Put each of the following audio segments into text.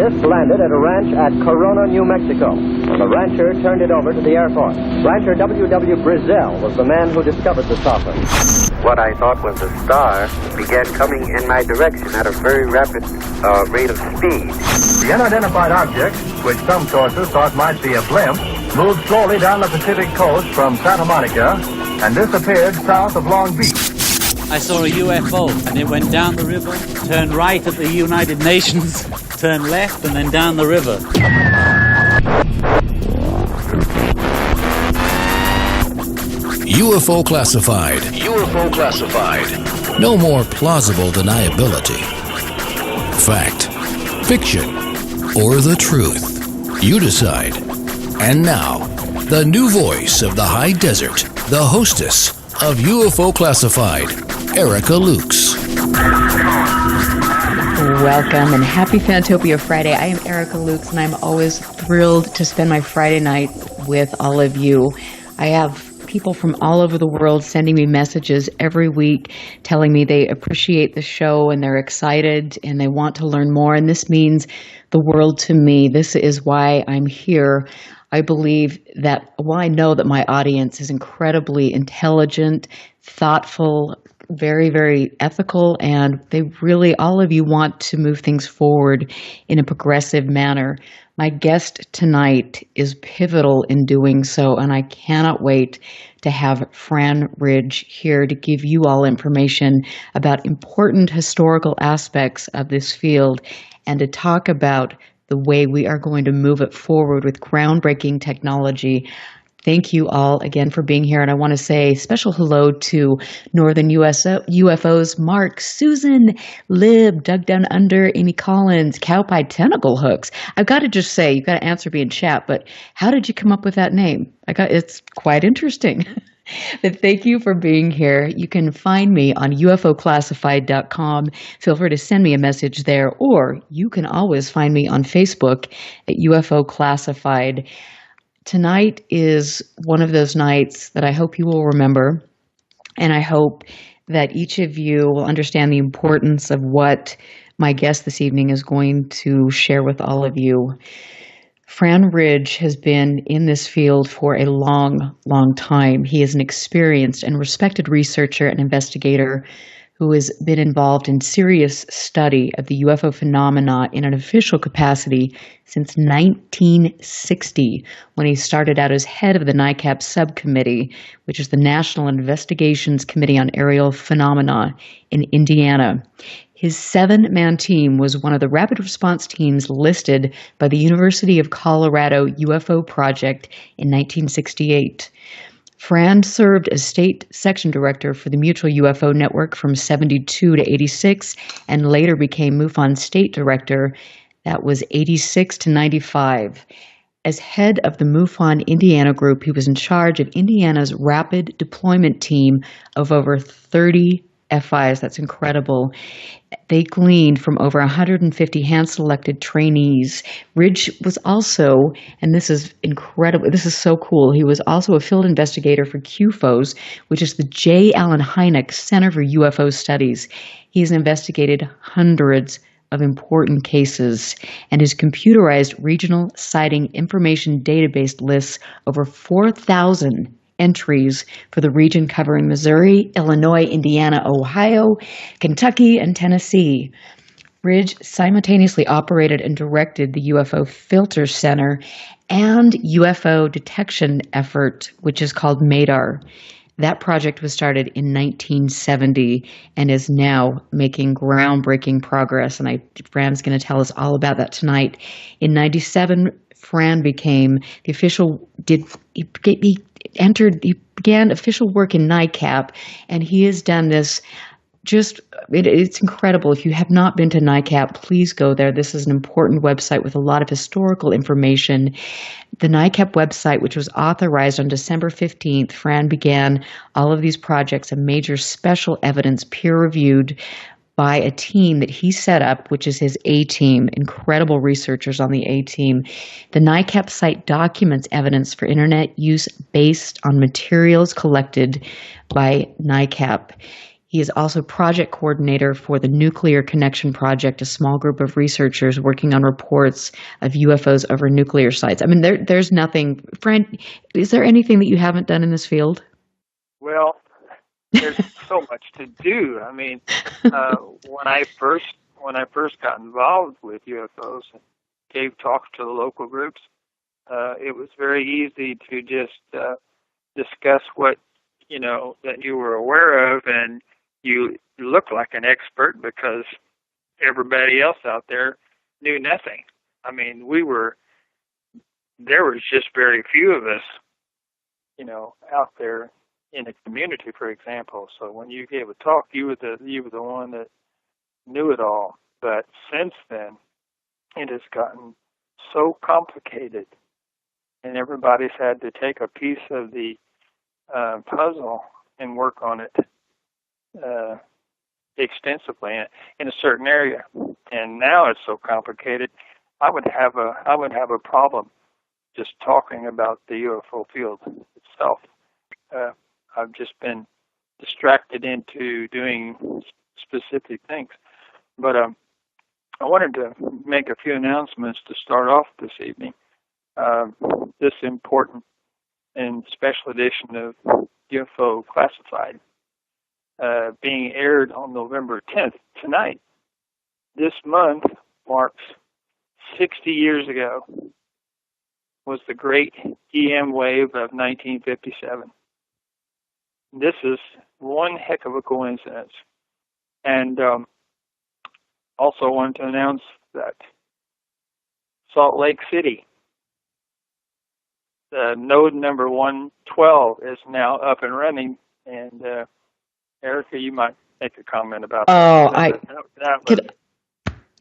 scientists landed at a ranch at Corona, New Mexico. The rancher turned it over to the Air Force. Rancher W.W. Brazil was the man who discovered the saucer. What I thought was a star began coming in my direction at a very rapid rate of speed. The unidentified object, which some sources thought might be a blimp, moved slowly down the Pacific coast from Santa Monica and disappeared south of Long Beach. I saw a UFO, and it went down the river, turned right at the United Nations, turned left, and then down the river. UFO Classified. UFO Classified. No more plausible deniability. Fact, fiction, or the truth. You decide. And now, the new voice of the high desert, the hostess of UFO Classified, Erica Lukes. Welcome and happy Fantopia Friday. I am Erica Lukes, and I'm always thrilled to spend my Friday night with all of you. I have people from all over the world sending me messages every week telling me they appreciate the show and they're excited and they want to learn more, and this means the world to me. This is why I'm here. I believe that, well, I know that my audience is incredibly intelligent, thoughtful, very, very ethical, and they really, all of you want to move things forward in a progressive manner. My guest tonight is pivotal in doing so, and I cannot wait to have Fran Ridge here to give you all information about important historical aspects of this field and to talk about the way we are going to move it forward with groundbreaking technology. Thank you all again for being here. And I want to say special hello to Northern UFOs, Mark, Susan, Lib, Doug Down Under, Amy Collins, Cowpie Tentacle Hooks. I've got to just say, you've got to answer me in chat, but how did you come up with that name? It's quite interesting. But thank you for being here. You can find me on ufoclassified.com. Feel free to send me a message there, or you can always find me on Facebook at UFO Classified. Tonight is one of those nights that I hope you will remember, and I hope that each of you will understand the importance of what my guest this evening is going to share with all of you. Fran Ridge has been in this field for a long, long time. He is an experienced and respected researcher and investigator who has been involved in serious study of the UFO phenomena in an official capacity since 1960, when he started out as head of the NICAP subcommittee, which is the National Investigations Committee on Aerial Phenomena in Indiana. His 7-man team was one of the rapid response teams listed by the University of Colorado UFO Project in 1968. Fran served as state section director for the Mutual UFO Network from 72 to 86, and later became MUFON state director. That was 86 to 95. As head of the MUFON Indiana group, he was in charge of Indiana's rapid deployment team of over 30 FIs. That's incredible. They gleaned from over 150 hand-selected trainees. Ridge was also, and this is incredible, this is so cool, he was also a field investigator for QFOS, which is the J. Allen Hynek Center for UFO Studies. He's investigated hundreds of important cases, and his computerized regional sighting information database lists over 4,000 entries for the region covering Missouri, Illinois, Indiana, Ohio, Kentucky, and Tennessee. Ridge simultaneously operated and directed the UFO Filter Center and UFO detection effort, which is called MADAR. That project was started in 1970 and is now making groundbreaking progress, and Fran's going to tell us all about that tonight. In 97, Fran became the official, he began official work in NICAP, and he has done this it's incredible. If you have not been to NICAP, please go there. This is an important website with a lot of historical information. The NICAP website, which was authorized on December 15th, Fran began all of these projects, a major special evidence peer-reviewed by a team that he set up, which is his A-team, incredible researchers on the A-team. The NICAP site documents evidence for internet use based on materials collected by NICAP. He is also project coordinator for the Nuclear Connection Project, a small group of researchers working on reports of UFOs over nuclear sites. I mean, there's nothing. Fran, is there anything that you haven't done in this field? Well, there's so much to do. I mean, when I first got involved with UFOs and gave talks to the local groups, it was very easy to just discuss what that you were aware of, and you looked like an expert because everybody else out there knew nothing. I mean, there was just very few of us, out there in the community, for example. So when you gave a talk, you were the one that knew it all. But since then, it has gotten so complicated, and everybody's had to take a piece of the puzzle and work on it extensively in a certain area. And now it's so complicated, I would have a problem just talking about the UFO field itself. I've just been distracted into doing specific things. But I wanted to make a few announcements to start off this evening. This important and special edition of UFO Classified being aired on November 10th, tonight. This month marks 60 years ago was the great EM wave of 1957. This is one heck of a coincidence. And also wanted to announce that Salt Lake City, the node number 112 is now up and running. And Erica, you might make a comment about that.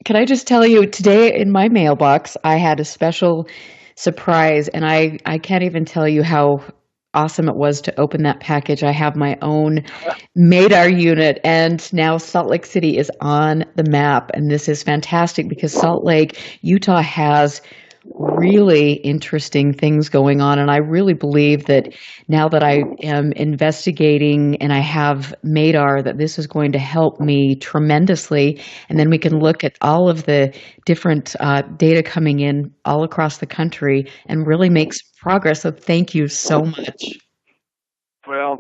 Can I just tell you, today in my mailbox, I had a special surprise, and I can't even tell you how awesome it was to open that package. I have my own MADAR unit, and now Salt Lake City is on the map, and this is fantastic because Salt Lake, Utah has really interesting things going on, and I really believe that now that I am investigating and I have MADAR, that this is going to help me tremendously, and then we can look at all of the different data coming in all across the country and really make some progress. So thank you so much. Well,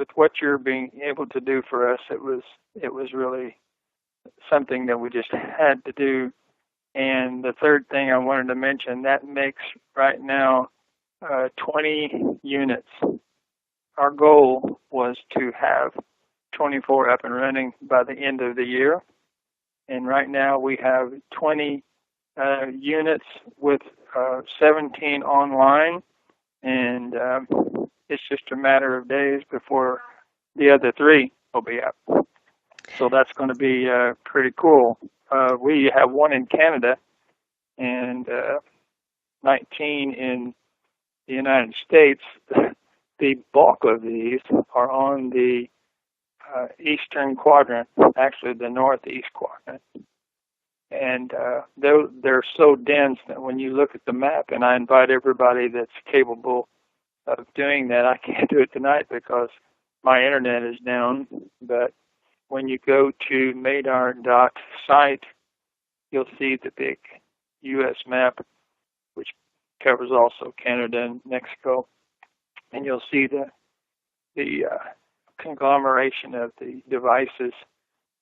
with what you're being able to do for us, it was really something that we just had to do. And the third thing I wanted to mention, that makes right now 20 units. Our goal was to have 24 up and running by the end of the year. And right now we have 20 units with 17 online. And it's just a matter of days before the other 3 will be up. So that's going to be pretty cool. We have 1 in Canada and 19 in the United States. The bulk of these are on the eastern quadrant, actually the northeast quadrant. And they're so dense that when you look at the map, and I invite everybody that's capable of doing that, I can't do it tonight because my internet is down, but when you go to madar.site, you'll see the big U.S. map, which covers also Canada and Mexico, and you'll see the conglomeration of the devices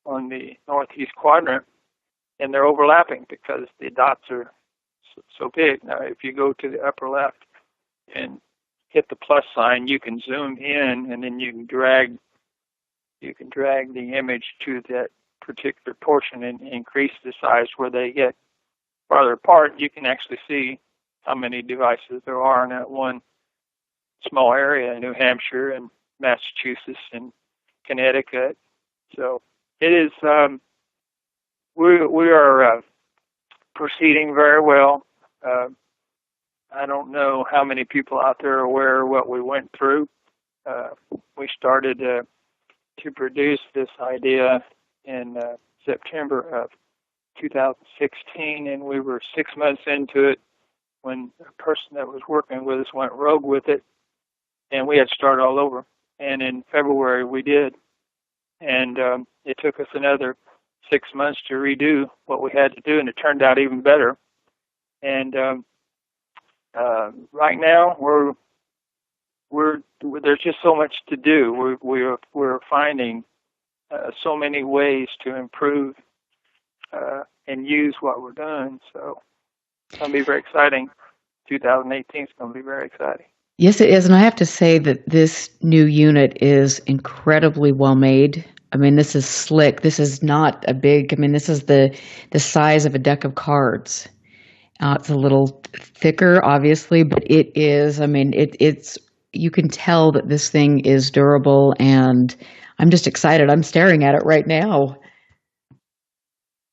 on the northeast quadrant, and they're overlapping because the dots are so big. Now, if you go to the upper left and hit the plus sign, you can zoom in, and then you can drag the image to that particular portion and increase the size where they get farther apart. You can actually see how many devices there are in that one small area in New Hampshire and Massachusetts and Connecticut. So it is, we are proceeding very well. I don't know how many people out there are aware of what we went through. We started to produce this idea in September of 2016, and we were 6 months into it when a person that was working with us went rogue with it, and we had to start all over. And in February we did, And it took us another 6 months to redo what we had to do, and it turned out even better. And right now, there's just so much to do. We're finding so many ways to improve and use what we're doing. So it's going to be very exciting. 2018 is going to be very exciting. Yes, it is. And I have to say that this new unit is incredibly well made. I mean, this is slick. This is not a big, I mean, this is the size of a deck of cards. It's a little thicker, obviously, but it is, I mean, it's, you can tell that this thing is durable, and I'm just excited. I'm staring at it right now.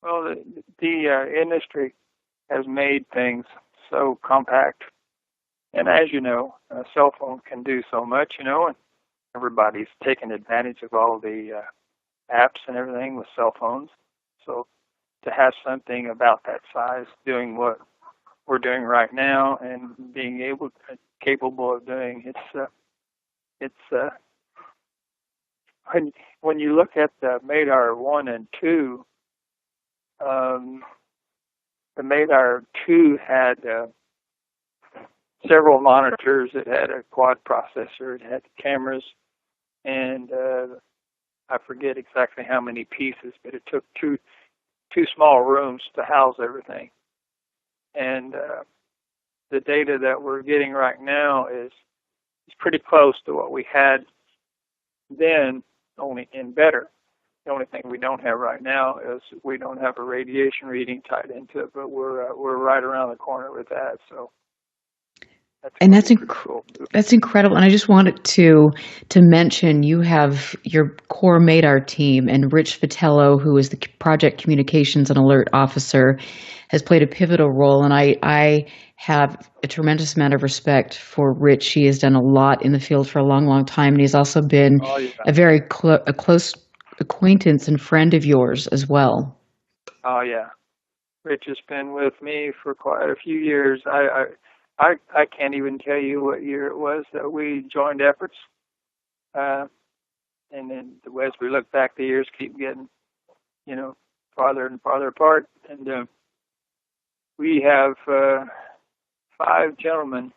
Well, the industry has made things so compact. And as you know, a cell phone can do so much, you know, and everybody's taking advantage of all the apps and everything with cell phones. So to have something about that size doing what we're doing right now and being capable of doing, when you look at the Madar 1 and 2, the Madar 2 had several monitors. It had a quad processor. It had cameras, and I forget exactly how many pieces, but it took two small rooms to house everything. And the data that we're getting right now is pretty close to what we had then, only in better. The only thing we don't have right now is we don't have a radiation reading tied into it, but we're right around the corner with that. So. That's incredible. And I just wanted to mention you have your core Madar team, and Rich Vitello, who is the project communications and alert officer, has played a pivotal role. And I have a tremendous amount of respect for Rich. He has done a lot in the field for a long, long time, and he's also been a very close acquaintance and friend of yours as well. Oh yeah, Rich has been with me for quite a few years. I can't even tell you what year it was that we joined efforts. And then as we look back, the years keep getting, you know, farther and farther apart. And we have 5 gentlemen,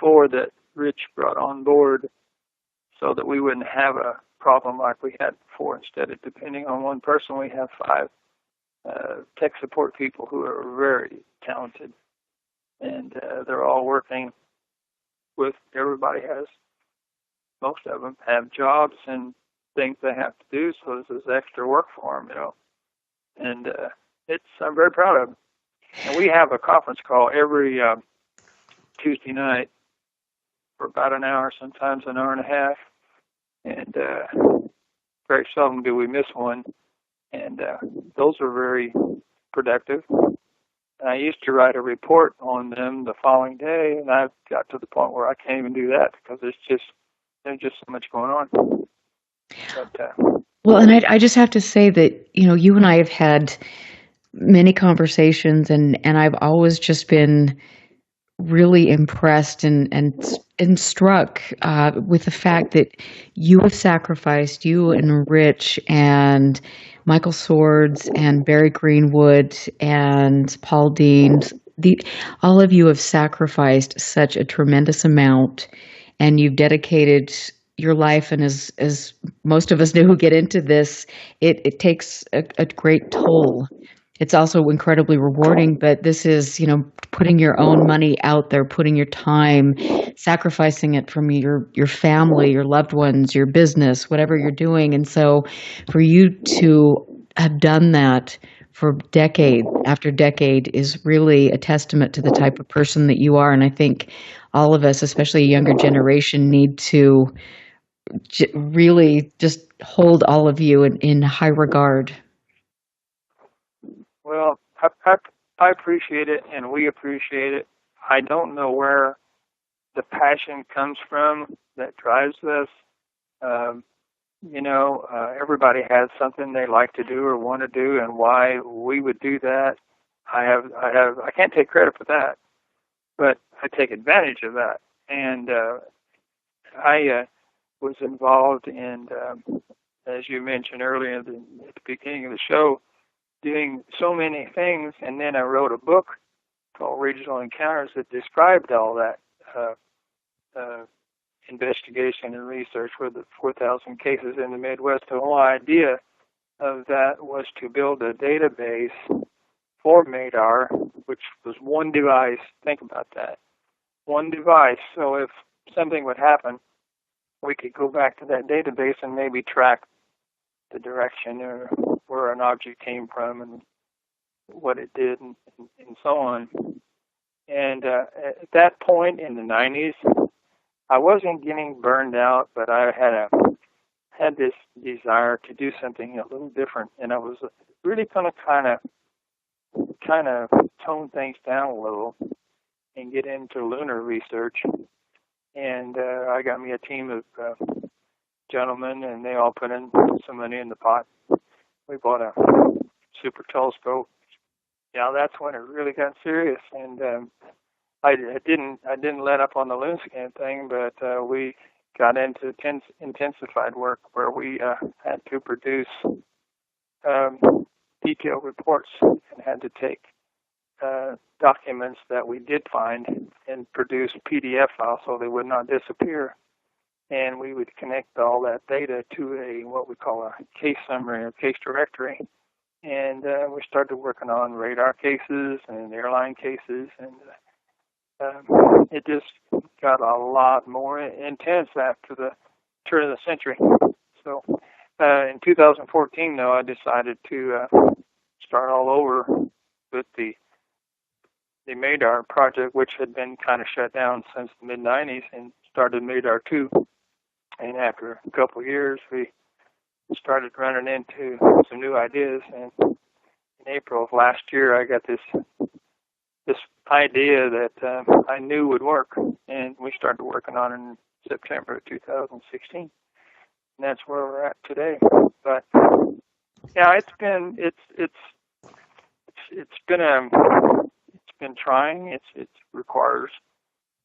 4 that Rich brought on board so that we wouldn't have a problem like we had before. Instead of depending on one person, we have 5 tech support people who are very talented. And they're all working with, most of them have jobs and things they have to do, so this is extra work for them, you know. And I'm very proud of them. And we have a conference call every Tuesday night for about an hour, sometimes an hour and a half. And very seldom do we miss one. And those are very productive. And I used to write a report on them the following day, and I've got to the point where I can't even do that because there's just so much going on. But, well, and I just have to say that, you know, you and I have had many conversations, and I've always just been really impressed and struck with the fact that you have sacrificed, you and Rich and Michael Swords and Barry Greenwood and Paul Dean, all of you have sacrificed such a tremendous amount, and you've dedicated your life. And as most of us know who get into this, it takes a great toll. It's also incredibly rewarding, but this is, you know, putting your own money out there, putting your time, sacrificing it from your family, your loved ones, your business, whatever you're doing. And so for you to have done that for decade after decade is really a testament to the type of person that you are. And I think all of us, especially a younger generation, need to really just hold all of you in high regard. Well, I appreciate it, and we appreciate it. I don't know where the passion comes from that drives us. You know, everybody has something they like to do or want to do, and why we would do that. I can't take credit for that, but I take advantage of that. And I was involved in as you mentioned earlier at the beginning of the show, doing so many things, and then I wrote a book called Regional Encounters that described all that investigation and research with the 4,000 cases in the Midwest. The whole idea of that was to build a database for MADAR, which was one device. Think about that. One device. So if something would happen, we could go back to that database and maybe track the direction or where an object came from and what it did and so on. And at that point in the 90s, I wasn't getting burned out, but I had this desire to do something a little different, and I was really going to kind of tone things down a little and get into lunar research. And I got me a team of gentlemen, and they all put in some money in the pot. We bought a super telescope. Yeah, that's when it really got serious, and I didn't let up on the loon scan thing, but we got into intensified work where we had to produce detailed reports and had to take documents that we did find and produce PDF files so they would not disappear. And we would connect all that data to what we call a case summary or case directory. And we started working on radar cases and airline cases, and it just got a lot more intense after the turn of the century. So in 2014, though, I decided to start all over with the MADAR project, which had been kind of shut down since the mid-90s, and started MADAR 2. And after a couple of years, we started running into some new ideas. And in April of last year, I got this idea that I knew would work, and we started working on it in September of 2016. And that's where we're at today. But yeah, it's been trying. It requires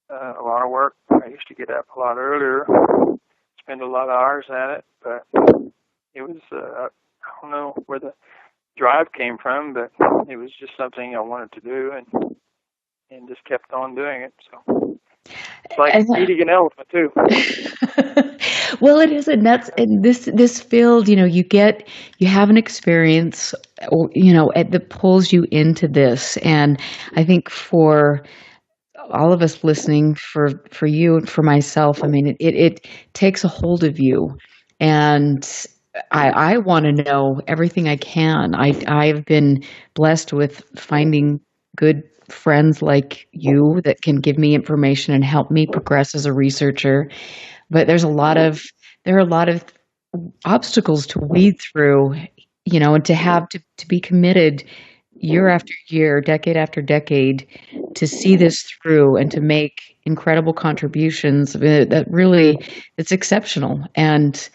a lot of work. I used to get up a lot earlier, spend a lot of hours at it, but it was I don't know where the drive came from, but it was just something I wanted to do, and just kept on doing it. So it's like eating an elephant too. Well, it is, and that's in this field. You have an experience, that pulls you into this, and I think for all of us listening, for you and for myself, I mean, it takes a hold of you, and I want to know everything I can. I've been blessed with finding good friends like you that can give me information and help me progress as a researcher. But there are a lot of obstacles to weed through, and to have to be committed year after year, decade after decade, to see this through and to make incredible contributions. That really, it's exceptional. And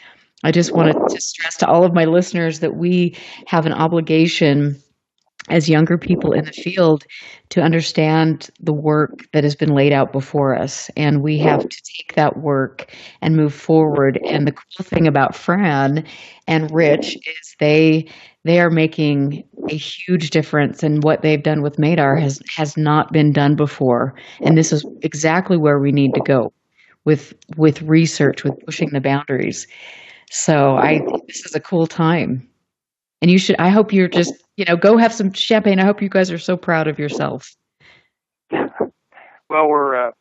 I just wanted to stress to all of my listeners that we have an obligation as younger people in the field to understand the work that has been laid out before us. And we have to take that work and move forward. And the cool thing about Fran and Rich is they are making a huge difference, and what they've done with MADAR has not been done before. And this is exactly where we need to go with research, with pushing the boundaries. So this is a cool time. And I hope you're just, go have some champagne. I hope you guys are so proud of yourself. Well, we're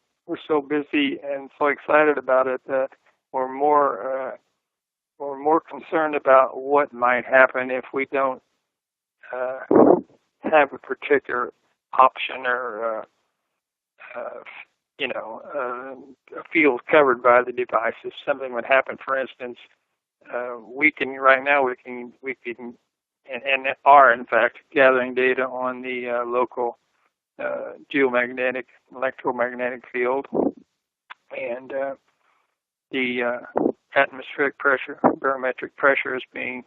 so busy and so excited about it that we're more concerned about what might happen if we don't have a particular option or a field covered by the device. If something would happen, for instance, we can and are in fact gathering data on the local geomagnetic, electromagnetic field, and the atmospheric pressure, barometric pressure is being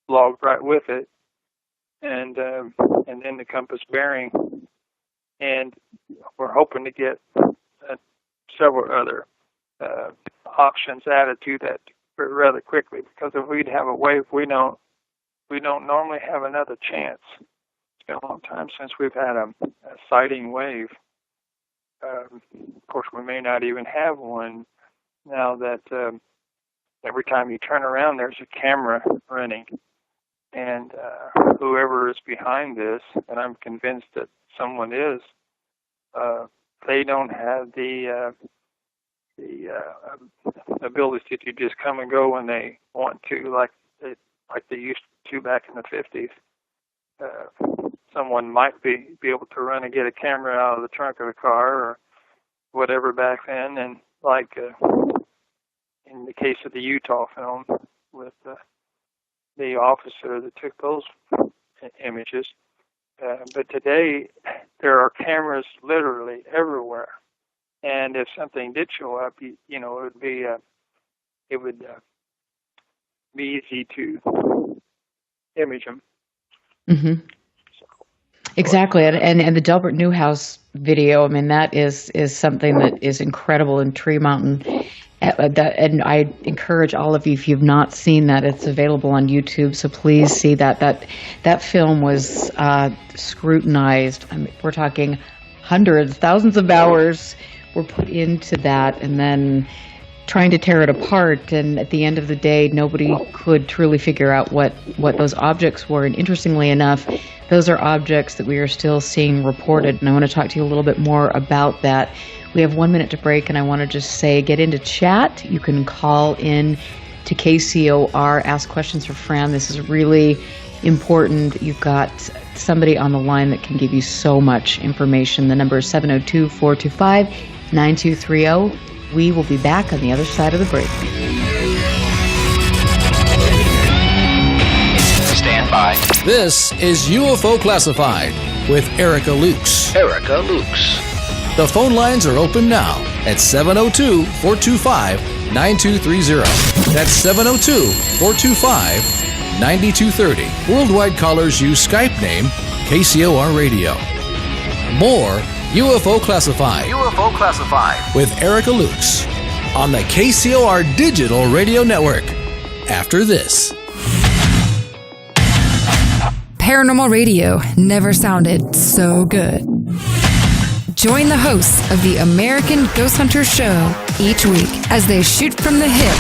logged right with it, and then the compass bearing, and we're hoping to get several other options added to that rather quickly, because if we'd have a wave, we don't normally have another chance. It's been a long time since we've had a sighting wave. Of course, we may not even have one now that every time you turn around, there's a camera running. And whoever is behind this, and I'm convinced that someone is, they don't have the ability to just come and go when they want to, like they used to back in the 50s. Someone might be able to run and get a camera out of the trunk of a car or whatever back then, and like in the case of the Utah film with the officer that took those images. But today there are cameras literally everywhere, and if something did show up, it would be easy to image them. Mm-hmm. Exactly, and the Delbert Newhouse video, I mean, that is something that is incredible in Tree Mountain. And I encourage all of you, if you've not seen that, it's available on YouTube, so please see that. That film was scrutinized. I mean, we're talking hundreds, thousands of hours were put into that, and then trying to tear it apart, and at the end of the day, nobody could truly figure out what those objects were. And interestingly enough, those are objects that we are still seeing reported, and I want to talk to you a little bit more about that. We have 1 minute to break, and I want to just say, get into chat. You can call in to KCOR, ask questions for Fran. This is really important. You've got somebody on the line that can give you so much information. The number is 702-425-9230. We will be back on the other side of the break. Stand by. This is UFO Classified with Erica Lukes. The phone lines are open now at 702-425-9230. That's 702-425-9230. Worldwide callers use Skype name KCOR Radio. More UFO Classified with Erica Lukes on the KCOR Digital Radio Network. After this. Paranormal radio never sounded so good. Join the hosts of the American Ghost Hunter Show each week as they shoot from the hip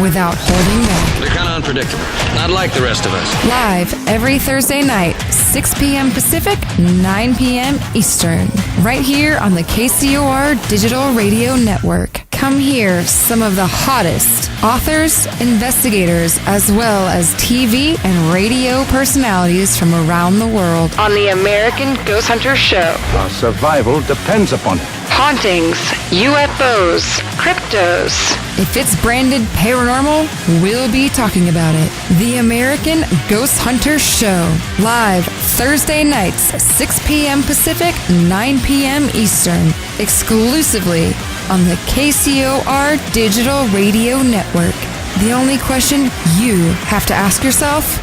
without holding back. They're kind of unpredictable, not like the rest of us. Live every Thursday night, 6 p.m. Pacific, 9 p.m. Eastern, right here on the KCOR Digital Radio Network. Come hear some of the hottest authors, investigators, as well as TV and radio personalities from around the world on the American Ghost Hunter Show. Our survival depends upon it. Hauntings, UFOs, cryptos. If it's branded paranormal, we'll be talking about it. The American Ghost Hunter Show. Live Thursday nights, 6 p.m. Pacific, 9 p.m. Eastern. Exclusively on the KCOR Digital Radio Network. The only question you have to ask yourself,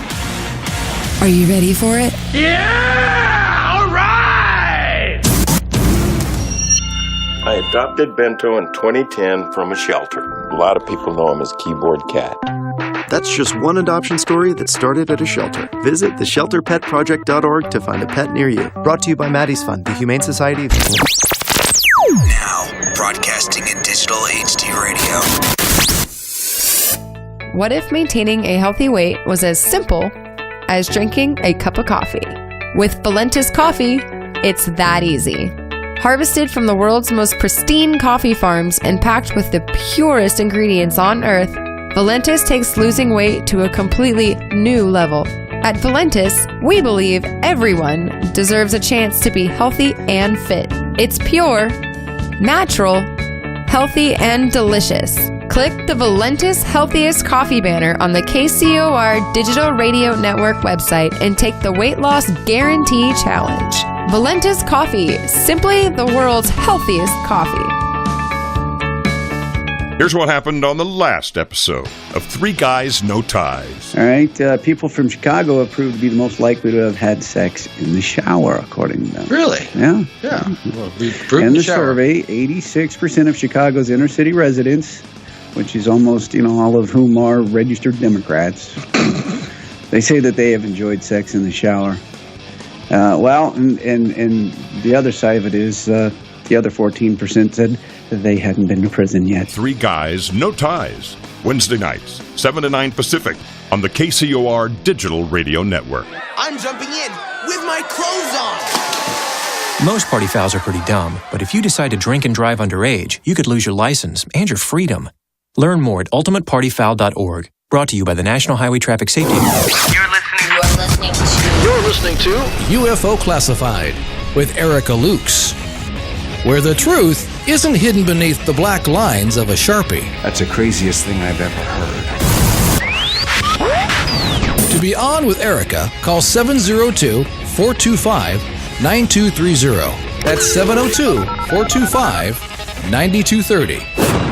are you ready for it? Yeah! All right! I adopted Bento in 2010 from a shelter. A lot of people know him as Keyboard Cat. That's just one adoption story that started at a shelter. Visit theshelterpetproject.org to find a pet near you. Brought to you by Maddie's Fund, the Humane Society of... Now, broadcasting in digital HD radio. What if maintaining a healthy weight was as simple as drinking a cup of coffee? With Valentis coffee, it's that easy. Harvested from the world's most pristine coffee farms and packed with the purest ingredients on earth, Valentis takes losing weight to a completely new level. At Valentis, we believe everyone deserves a chance to be healthy and fit. It's pure, natural, healthy, and delicious. Click the Valentis Healthiest Coffee banner on the KCOR Digital Radio Network website and take the Weight Loss Guarantee Challenge. Valentis Coffee, simply the world's healthiest coffee. Here's what happened on the last episode of Three Guys, No Ties. All right, people from Chicago have proved to be the most likely to have had sex in the shower, according to them. Really? Yeah. Yeah. Well, we've proven in the shower. survey, 86% of Chicago's inner city residents which is almost, all of whom are registered Democrats. They say that they have enjoyed sex in the shower. And the other side of it is the other 14% said that they hadn't been to prison yet. Three Guys, No Ties. Wednesday nights, 7 to 9 Pacific on the KCOR Digital Radio Network. I'm jumping in with my clothes on. Most party fouls are pretty dumb, but if you decide to drink and drive underage, you could lose your license and your freedom. Learn more at ultimatepartyfoul.org. Brought to you by the National Highway Traffic Safety Administration. You're listening to UFO Classified with Erica Lukes, where the truth isn't hidden beneath the black lines of a Sharpie. That's the craziest thing I've ever heard. To be on with Erica, call 702-425-9230. That's 702-425-9230.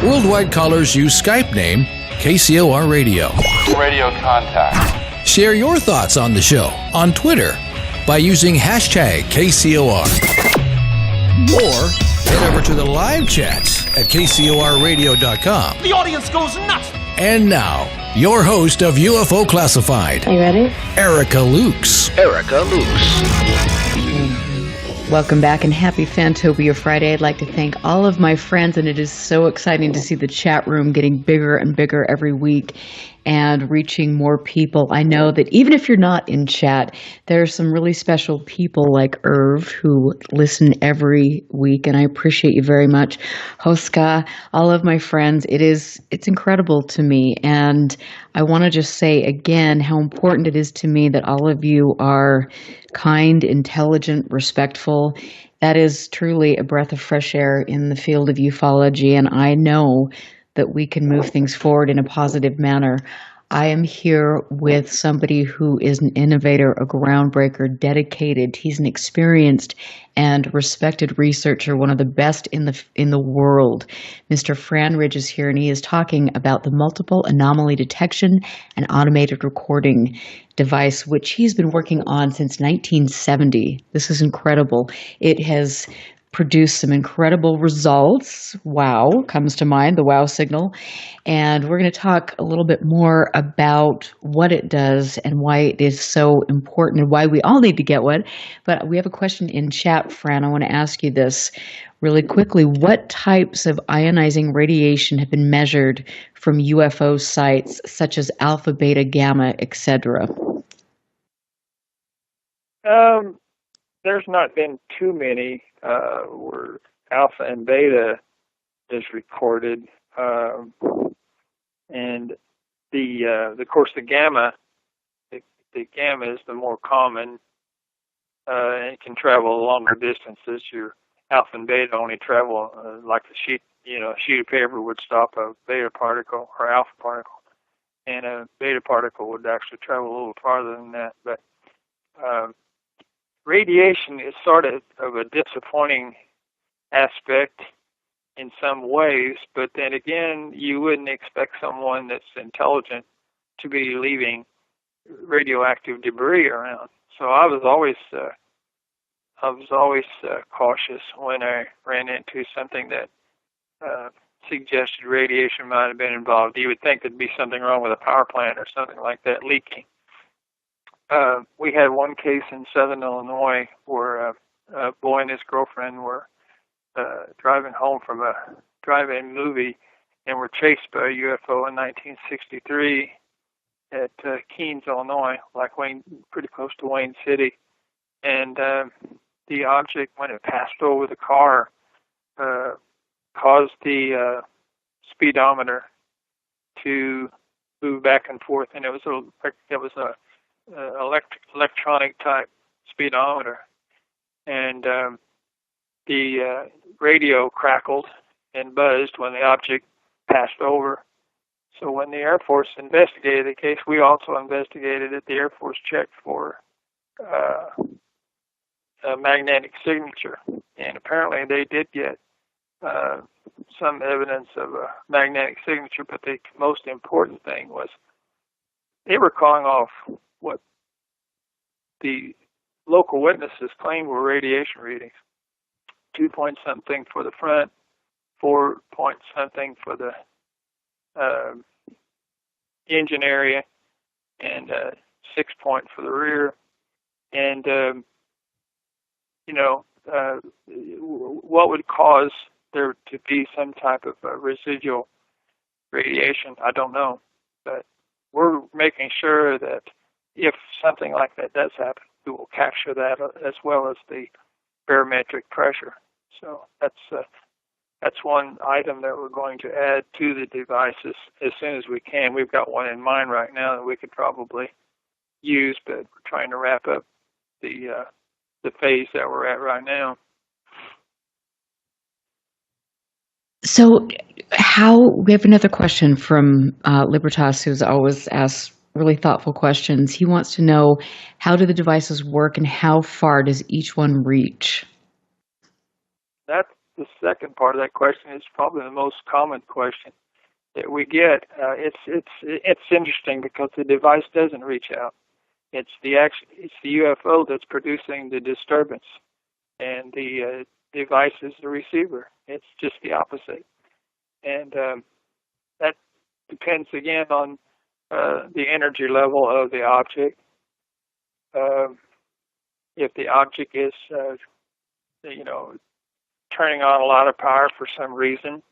Worldwide callers use Skype name KCOR Radio. Radio contact. Share your thoughts on the show on Twitter by using hashtag KCOR. Or head over to the live chats at KCORradio.com. The audience goes nuts. And now, your host of UFO Classified. Are you ready? Erica Lukes. Erica Lukes. Welcome back and happy Fantopia Friday. I'd like to thank all of my friends, and it is so exciting to see the chat room getting bigger and bigger every week and reaching more people. I know that even if you're not in chat, there are some really special people like Irv who listen every week, and I appreciate you very much. Hoska, all of my friends, it's incredible to me, and I want to just say again how important it is to me that all of you are kind, intelligent, respectful. That is truly a breath of fresh air in the field of ufology, and I know that we can move things forward in a positive manner. I am here with somebody who is an innovator, a groundbreaker, dedicated. He's an experienced and respected researcher, one of the best in the world. Mr. Fran Ridge is here, and he is talking about the multiple anomaly detection and automated recording device, which he's been working on since 1970. This is incredible. It has produced some incredible results. WOW comes to mind, the WOW signal. And we're going to talk a little bit more about what it does and why it is so important and why we all need to get one. But we have a question in chat, Fran. I want to ask you this really quickly. What types of ionizing radiation have been measured from UFO sites such as alpha, beta, gamma, etc.? There's not been too many where alpha and beta is recorded, and of course the gamma is the more common, and it can travel longer distances. Your alpha and beta only travel like a sheet of paper would stop a beta particle or alpha particle, and a beta particle would actually travel a little farther than that. But radiation is sort of a disappointing aspect in some ways, but then again, you wouldn't expect someone that's intelligent to be leaving radioactive debris around. So I was always cautious when I ran into something that suggested radiation might have been involved. You would think there'd be something wrong with a power plant or something like that leaking. We had one case in southern Illinois where a boy and his girlfriend were driving home from a drive-in movie and were chased by a UFO in 1963 at Keens, Illinois, pretty close to Wayne City. And the object, when it passed over the car, caused the speedometer to move back and forth, and it was a electronic type speedometer, and the radio crackled and buzzed when the object passed over. So when the Air Force investigated the case, we also investigated it. The Air Force checked for a magnetic signature, and apparently they did get some evidence of a magnetic signature, but the most important thing was they were calling off what the local witnesses claimed were radiation readings. 2 point something for the front, 4 point something for the engine area, and 6-point for the rear. And, what would cause there to be some type of residual radiation, I don't know. But we're making sure that if something like that does happen, we will capture that as well as the barometric pressure. So that's one item that we're going to add to the devices as soon as we can. We've got one in mind right now that we could probably use, but we're trying to wrap up the phase that we're at right now. So we have another question from Libertas, who's always asked really thoughtful questions. He wants to know, how do the devices work and how far does each one reach? That's the second part of that question. Is probably the most common question that we get. It's interesting because the device doesn't reach out. It's the UFO that's producing the disturbance, and the device is the receiver. It's just the opposite, and that depends again on the energy level of the object. If the object is, turning on a lot of power for some reason,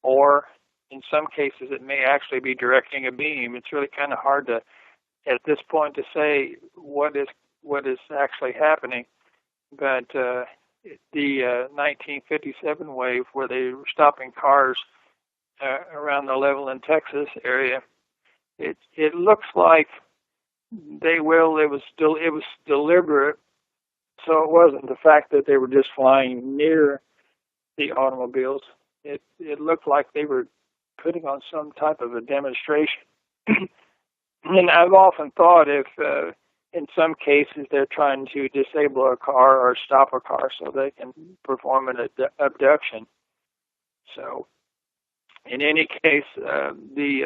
or in some cases it may actually be directing a beam. It's really kind of hard to, at this point, to say what is actually happening. But the 1957 wave, where they were stopping cars around the Levelland, Texas area, it looks like it was deliberate. So it wasn't the fact that they were just flying near the automobiles. It looked like they were putting on some type of a demonstration. And I've often thought if, in some cases, they're trying to disable a car or stop a car so they can perform an abduction. So, in any case, the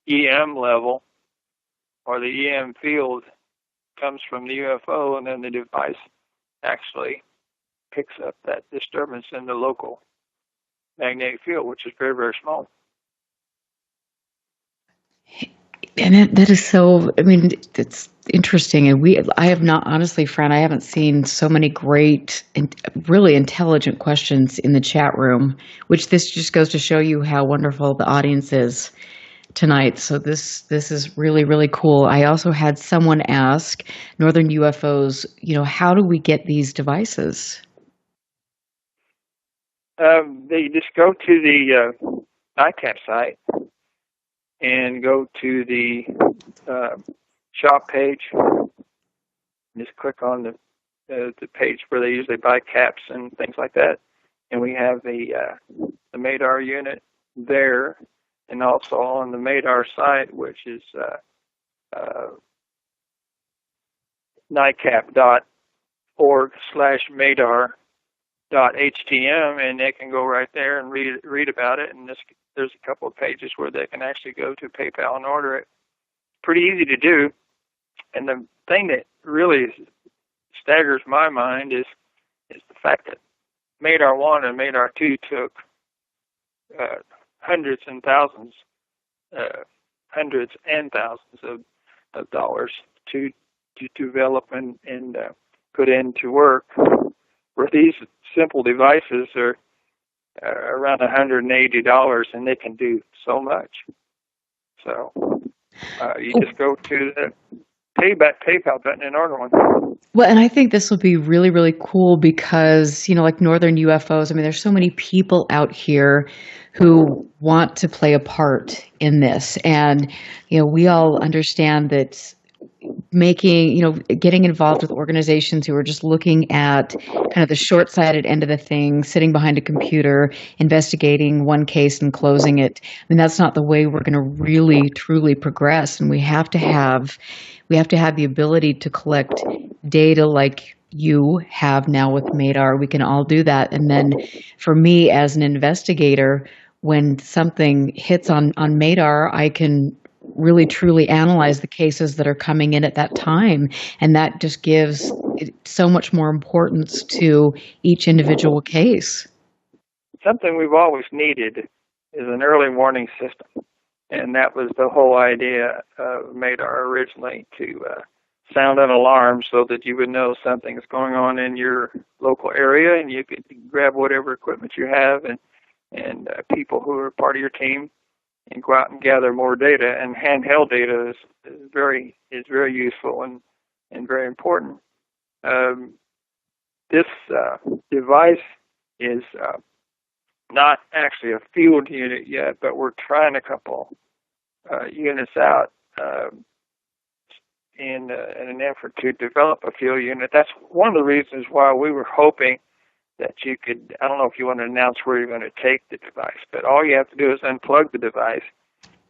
EM level or the EM field comes from the UFO, and then the device actually picks up that disturbance in the local magnetic field, which is very, very small. And that is so, it's interesting. And I have not, honestly, Fran, I haven't seen so many great and really intelligent questions in the chat room, which this just goes to show you how wonderful the audience is tonight. So this is really, really cool. I also had someone ask, Northern UFOs, how do we get these devices? They just go to the NICAP site and go to the shop page. Just click on the page where they usually buy caps and things like that. And we have the MADAR unit there, and also on the MADAR site, which is NICAP.org/MADAR.htm, and they can go right there and read about it. And there's a couple of pages where they can actually go to PayPal and order it. Pretty easy to do. And the thing that really staggers my mind is the fact that MADAR 1 and MADAR 2 took hundreds and thousands of dollars to develop and put into work, where these simple devices are around $180, and they can do so much. So you just go to the PayPal button and order one. Well, and I think this will be really, really cool because, like Northern UFOs, there's so many people out here who want to play a part in this. And, we all understand that getting involved with organizations who are just looking at kind of the short-sighted end of the thing, sitting behind a computer, investigating one case and closing it. That's not the way we're going to really, truly progress. And we have to have the ability to collect data like you have now with MADAR. We can all do that. And then for me as an investigator, when something hits on MADAR, I can really truly analyze the cases that are coming in at that time. And that just gives so much more importance to each individual case. Something we've always needed an early warning system, and that was the whole idea of MADAR originally, to sound an alarm so that you would know something's going on in your local area, and you could grab whatever equipment you have and people who are part of your team and go out and gather more data. And handheld data is very useful and very important. This device is not actually a field unit yet, but we're trying a couple units out in an effort to develop a field unit. That's one of the reasons why we were hoping that you could, I don't know if you want to announce where you're going to take the device, but all you have to do is unplug the device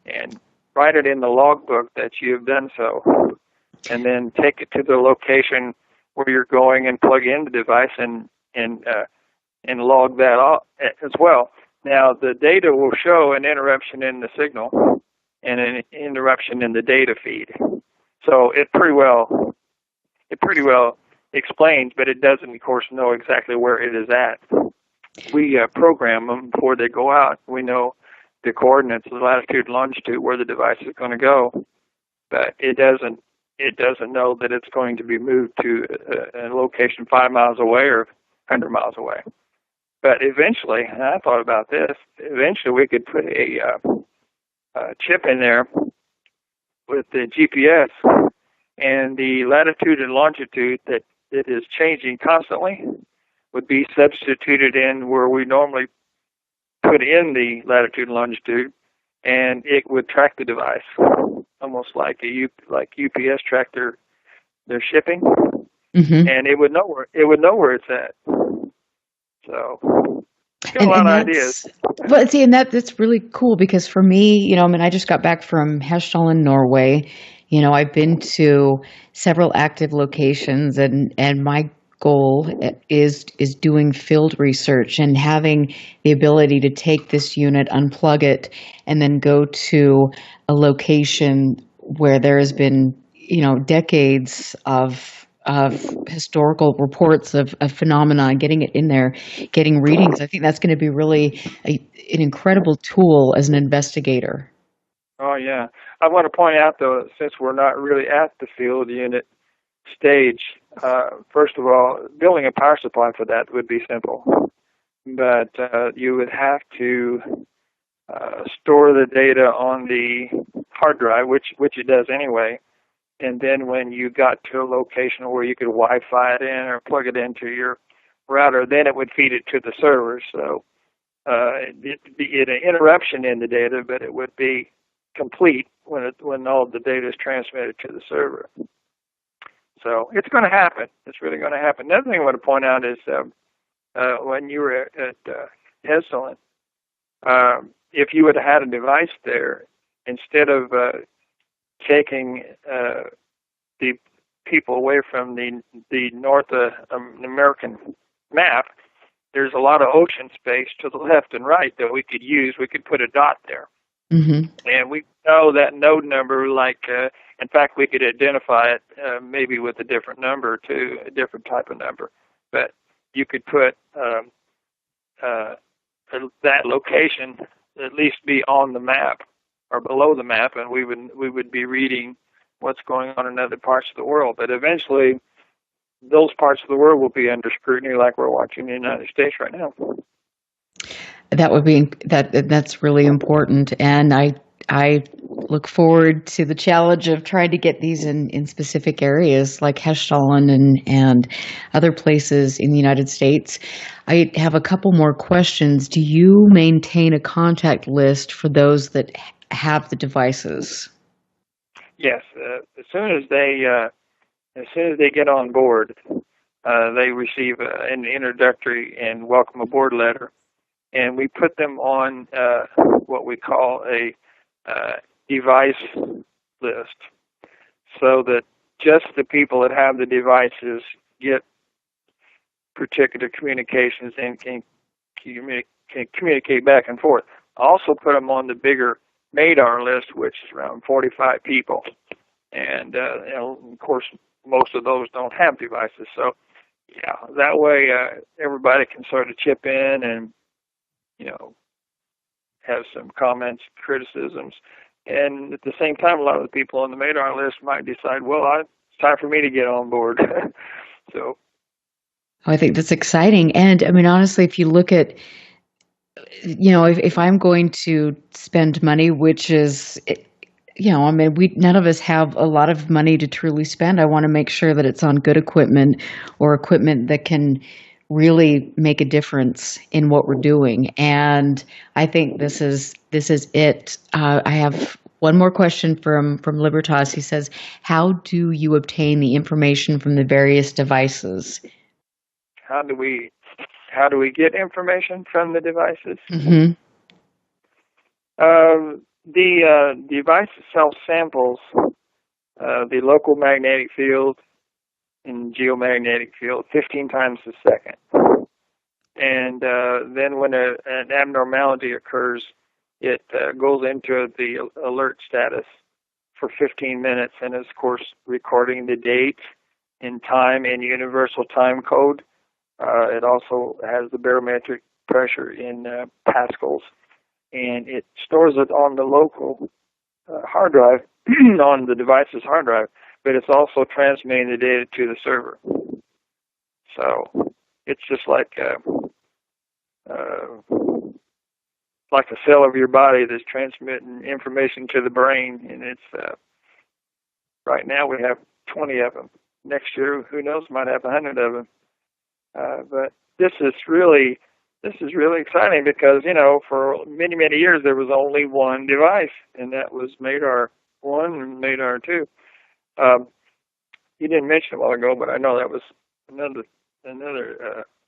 and write it in the logbook that you've done so, and then take it to the location where you're going and plug in the device and log that off as well. Now, the data will show an interruption in the signal and an interruption in the data feed. So it pretty well explains, but it doesn't, of course, know exactly where it is at. We program them before they go out. We know the coordinates, the latitude and longitude, where the device is going to go, but it doesn't know that it's going to be moved to a location 5 miles away or 100 miles away. But eventually, and I thought about this, eventually we could put a chip in there with the GPS, and the latitude and longitude that is changing constantly would be substituted in where we normally put in the latitude and longitude, and it would track the device, almost like UPS track their shipping, and it would know where it's at. So, got a lot of ideas. Well, see, and that's really cool, because for me, I just got back from Hessdalen, Norway. I've been to several active locations, and my goal is doing field research and having the ability to take this unit, unplug it, and then go to a location where there has been, decades of historical reports of phenomena, getting it in there, getting readings. I think that's going to be really an incredible tool as an investigator. Oh, yeah. I want to point out, though, since we're not really at the field unit stage, first of all, building a power supply for that would be simple. But you would have to store the data on the hard drive, which it does anyway. And then when you got to a location where you could Wi-Fi it in or plug it into your router, then it would feed it to the server. So it'd be an interruption in the data, but it would be complete when all the data is transmitted to the server. So it's going to happen. It's really going to happen. Another thing I want to point out is when you were at Hessdalen, if you would have had a device there, instead of taking the people away from the North American map, there's a lot of ocean space to the left and right that we could use. We could put a dot there. Mm-hmm. And we know that node number, in fact, we could identify it maybe with a different number too, a different type of number. But you could put that location at least be on the map or below the map, and we would be reading what's going on in other parts of the world. But eventually, those parts of the world will be under scrutiny, like we're watching in the United States right now. That's really important, and I look forward to the challenge of trying to get these in specific areas like Hessdalen and other places in the United States. I have a couple more questions. Do you maintain a contact list for those that have the devices? Yes. As soon as they get on board, they receive an introductory and welcome aboard letter. And we put them on what we call a device list, so that just the people that have the devices get particular communications and can communicate back and forth. Also put them on the bigger MADAR list, which is around 45 people. And, of course, most of those don't have devices. So, yeah, that way everybody can sort of chip in and have some comments, criticisms. And at the same time, a lot of the people on the Madar list might decide, well, it's time for me to get on board. So I think that's exciting. And I mean, honestly, if you look at, if I'm going to spend money, which is, I mean, none of us have a lot of money to truly spend. I want to make sure that it's on good equipment or equipment that can really make a difference in what we're doing. And I think this is it. I have one more question from Libertas. He says, how do you obtain the information from the various devices? how do we get information from the devices? Mm-hmm. The device itself samples the local magnetic field and geomagnetic field 15 times a second. And then when an abnormality occurs, it goes into the alert status for 15 minutes and is, of course, recording the date and time in universal time code. It also has the barometric pressure in pascals, and it stores it on the local hard drive, on the device's hard drive, but it's also transmitting the data to the server. So it's just like a cell of your body that's transmitting information to the brain, and it's right now we have 20 of them. Next year, who knows, might have 100 of them. But this is really exciting because, for many, many years there was only one device, and that was Madar 1 and Madar 2. You didn't mention it a while ago, but I know that was another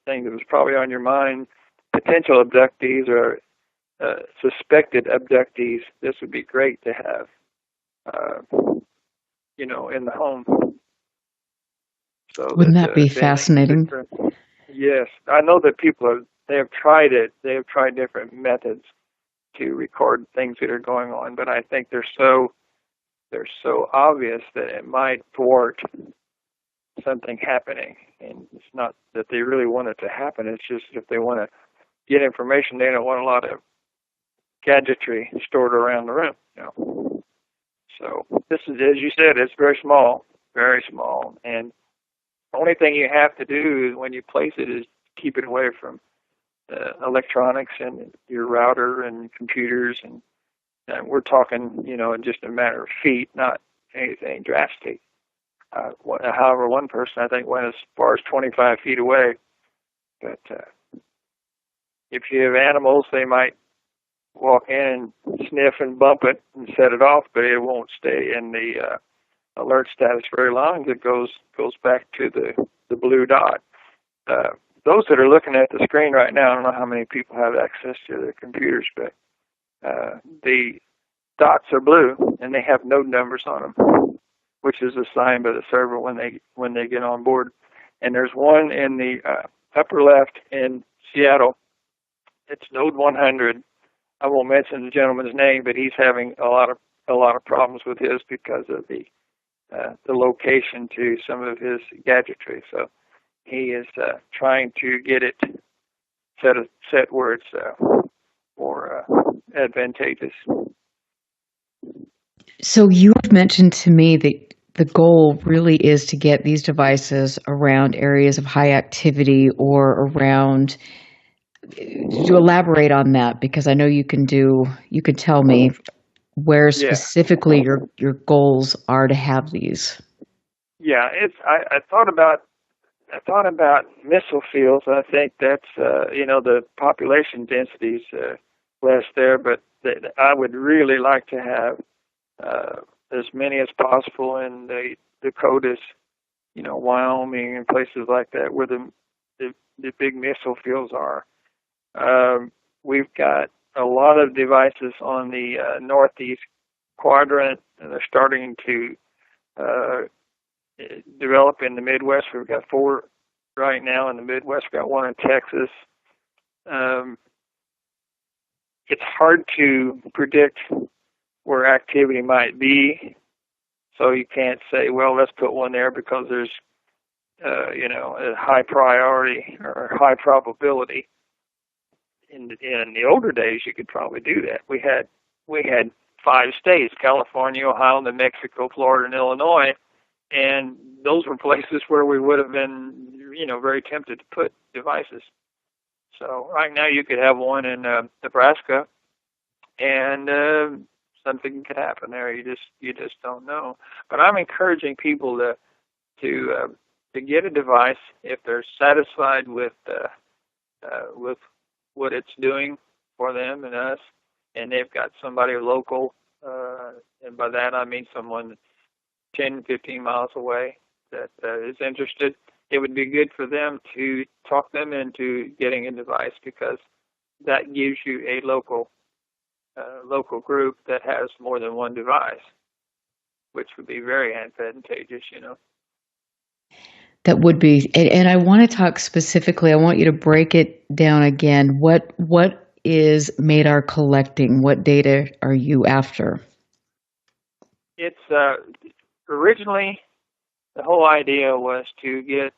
thing that was probably on your mind. Potential abductees or suspected abductees. This would be great to have, in the home. So wouldn't that be fascinating? Yes, I know that they have tried it. They have tried different methods to record things that are going on, but I think they're so obvious that it might thwart something happening. And it's not that they really want it to happen. It's just if they want to get information, they don't want a lot of gadgetry stored around the room. So this is, as you said, it's very small, and the only thing you have to do when you place it is keep it away from electronics and your router and computers, and we're talking, in just a matter of feet, not anything drastic. However, one person I think went as far as 25 feet away. But if you have animals, they might walk in and sniff and bump it and set it off, but it won't stay in the alert status very long. It goes back to the blue dot. Those that are looking at the screen right now, I don't know how many people have access to their computers, but the dots are blue and they have node numbers on them, which is assigned by the server when they get on board. And there's one in the upper left in Seattle. It's node 100. I won't mention the gentleman's name, but he's having a lot of problems with his because of the location to some of his gadgetry. So he is trying to get it set where it's more advantageous. So you have mentioned to me that the goal really is to get these devices around areas of high activity or around. To elaborate on that, because I know you can tell me where specifically your goals are to have these. Yeah, I thought about missile fields. I think that's the population density's less there, but I would really like to have as many as possible in the Dakotas, Wyoming and places like that where the big missile fields are. We've got a lot of devices on the northeast quadrant, and they're starting to develop in the Midwest. We've got 4 right now in the Midwest. We've got 1 in Texas. It's hard to predict where activity might be, so you can't say, well, let's put one there because there's a high priority or high probability. in the older days, you could probably do that. We had 5 states: California, Ohio, New Mexico, Florida, and Illinois, and those were places where we would have been, very tempted to put devices. So right now you could have one in Nebraska, and something could happen there. You just don't know. But I'm encouraging people to get a device if they're satisfied with what it's doing for them and us, and they've got somebody local, and by that I mean someone 10, 15 miles away that is interested. It would be good for them to talk them into getting a device, because that gives you a local group that has more than one device, which would be very advantageous, That would be, and I want to talk specifically. I want you to break it down again. What is MADAR collecting? What data are you after? It's originally the whole idea was to get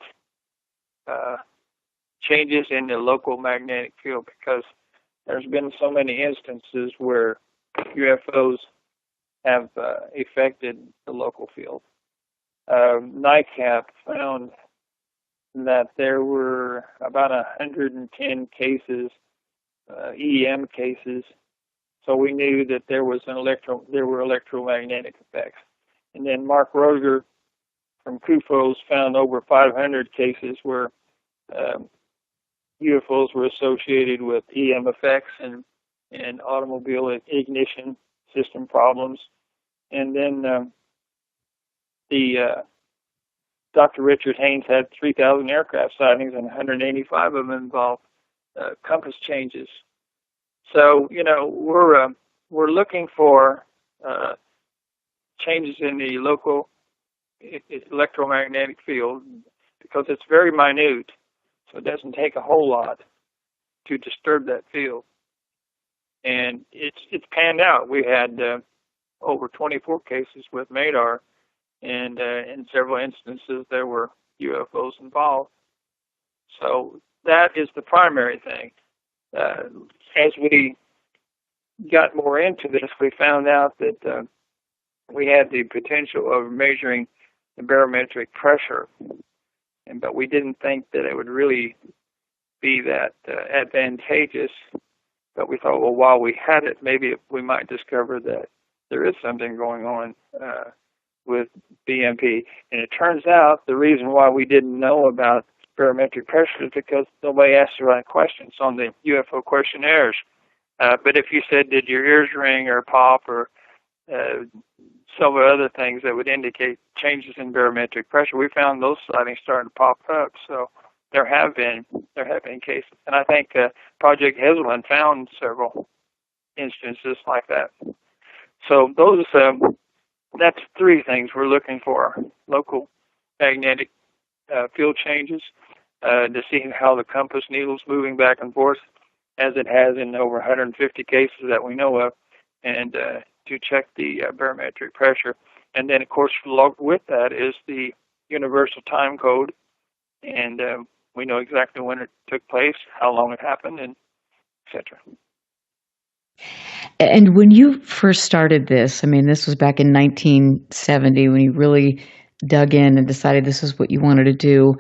changes in the local magnetic field, because there's been so many instances where UFOs have affected the local field. NICAP found that there were about 110 cases, EM cases, so we knew that there were electromagnetic effects. And then Mark Roger from CUFOS found over 500 cases where UFOs were associated with EM effects and automobile ignition system problems. And then Dr. Richard Haynes had 3,000 aircraft sightings, and 185 of them involved compass changes. So, we're looking for changes in the local electromagnetic field, because it's very minute, so it doesn't take a whole lot to disturb that field. And it's panned out. We had over 24 cases with MADAR, and in several instances there were UFOs involved. So that is the primary thing. As we got more into this, we found out that we had the potential of measuring the barometric pressure, but we didn't think that it would really be that advantageous. But we thought, well, while we had it, maybe we might discover that there is something going on with BMP. And it turns out the reason why we didn't know about barometric pressure is because nobody asked the right questions on the UFO questionnaires. But if you said, did your ears ring or pop, or several other things that would indicate changes in barometric pressure, we found those sightings starting to pop up. So there have been cases, and I think Project Hazelman found several instances like that. So those that's 3 things we're looking for: local magnetic field changes, to see how the compass needle's moving back and forth, as it has in over 150 cases that we know of, and to check the barometric pressure. And then, of course, with that is the universal time code, and we know exactly when it took place, how long it happened, and etc. And when you first started this, I mean, this was back in 1970 when you really dug in and decided this is what you wanted to do.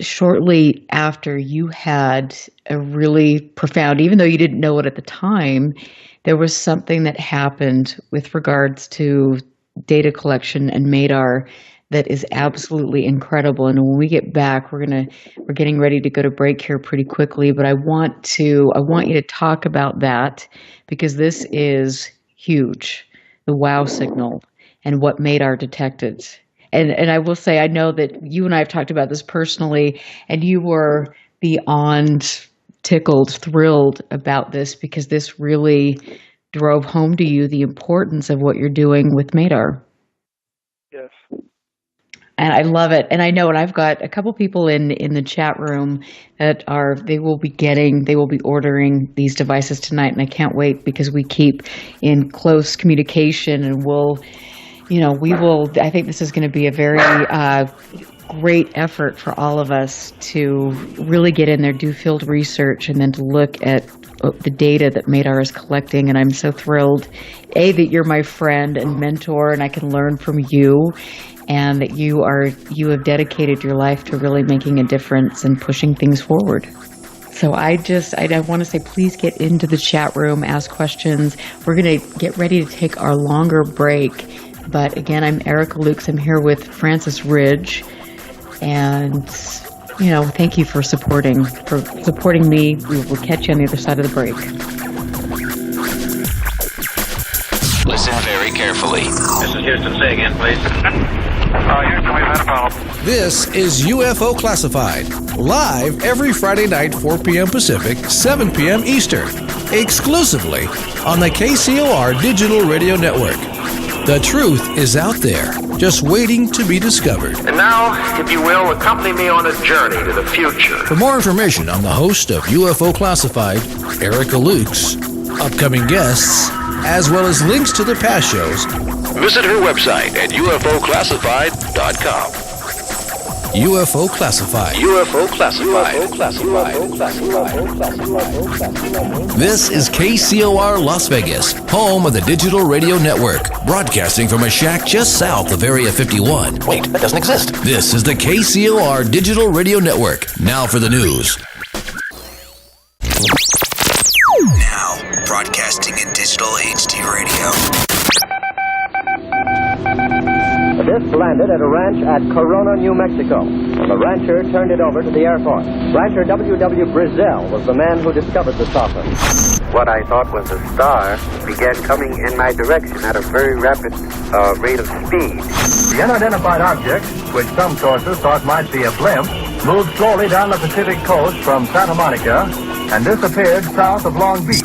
Shortly after, you had a really profound, even though you didn't know it at the time, there was something that happened with regards to data collection and MADAR that is absolutely incredible. And when we get back, we're getting ready to go to break here pretty quickly, but I want you to talk about that, because this is huge, the WOW signal and what MADAR detected. And I will say, I know that you and I have talked about this personally, and you were beyond tickled, thrilled about this, because this really drove home to you the importance of what you're doing with MADAR. Yes. And I love it. And I know, and I've got a couple people in the chat room that they will be ordering these devices tonight. And I can't wait, because we keep in close communication, and I think this is going to be a very great effort for all of us to really get in there, do field research, and then to look at the data that Madar is collecting, and I'm so thrilled, that you're my friend and mentor, and I can learn from you, and that you have dedicated your life to really making a difference and pushing things forward. So I want to say, please get into the chat room, ask questions. We're going to get ready to take our longer break. But again, I'm Erica Lukes. I'm here with Francis Ridge. And, thank you for supporting me. We will catch you on the other side of the break. Listen very carefully. This is Houston. Say again, please. Houston, we've had a problem. This is UFO Classified, live every Friday night, 4 p.m. Pacific, 7 p.m. Eastern, exclusively on the KCOR Digital Radio Network. The truth is out there, just waiting to be discovered. And now, if you will, accompany me on a journey to the future. For more information on the host of UFO Classified, Erica Lukes, upcoming guests, as well as links to the past shows, visit her website at ufoclassified.com. UFO Classified. UFO Classified. This is KCOR Las Vegas, home of the Digital Radio Network, broadcasting from a shack just south of Area 51. Wait, that doesn't exist. This is the KCOR Digital Radio Network. Now for the news. Now, broadcasting in digital HD radio. The disc landed at a ranch at Corona, New Mexico. The rancher turned it over to the Air Force. Rancher W.W. Brazil was the man who discovered the saucer. What I thought was a star began coming in my direction at a very rapid rate of speed. The unidentified object, which some sources thought might be a blimp, moved slowly down the Pacific coast from Santa Monica and disappeared south of Long Beach.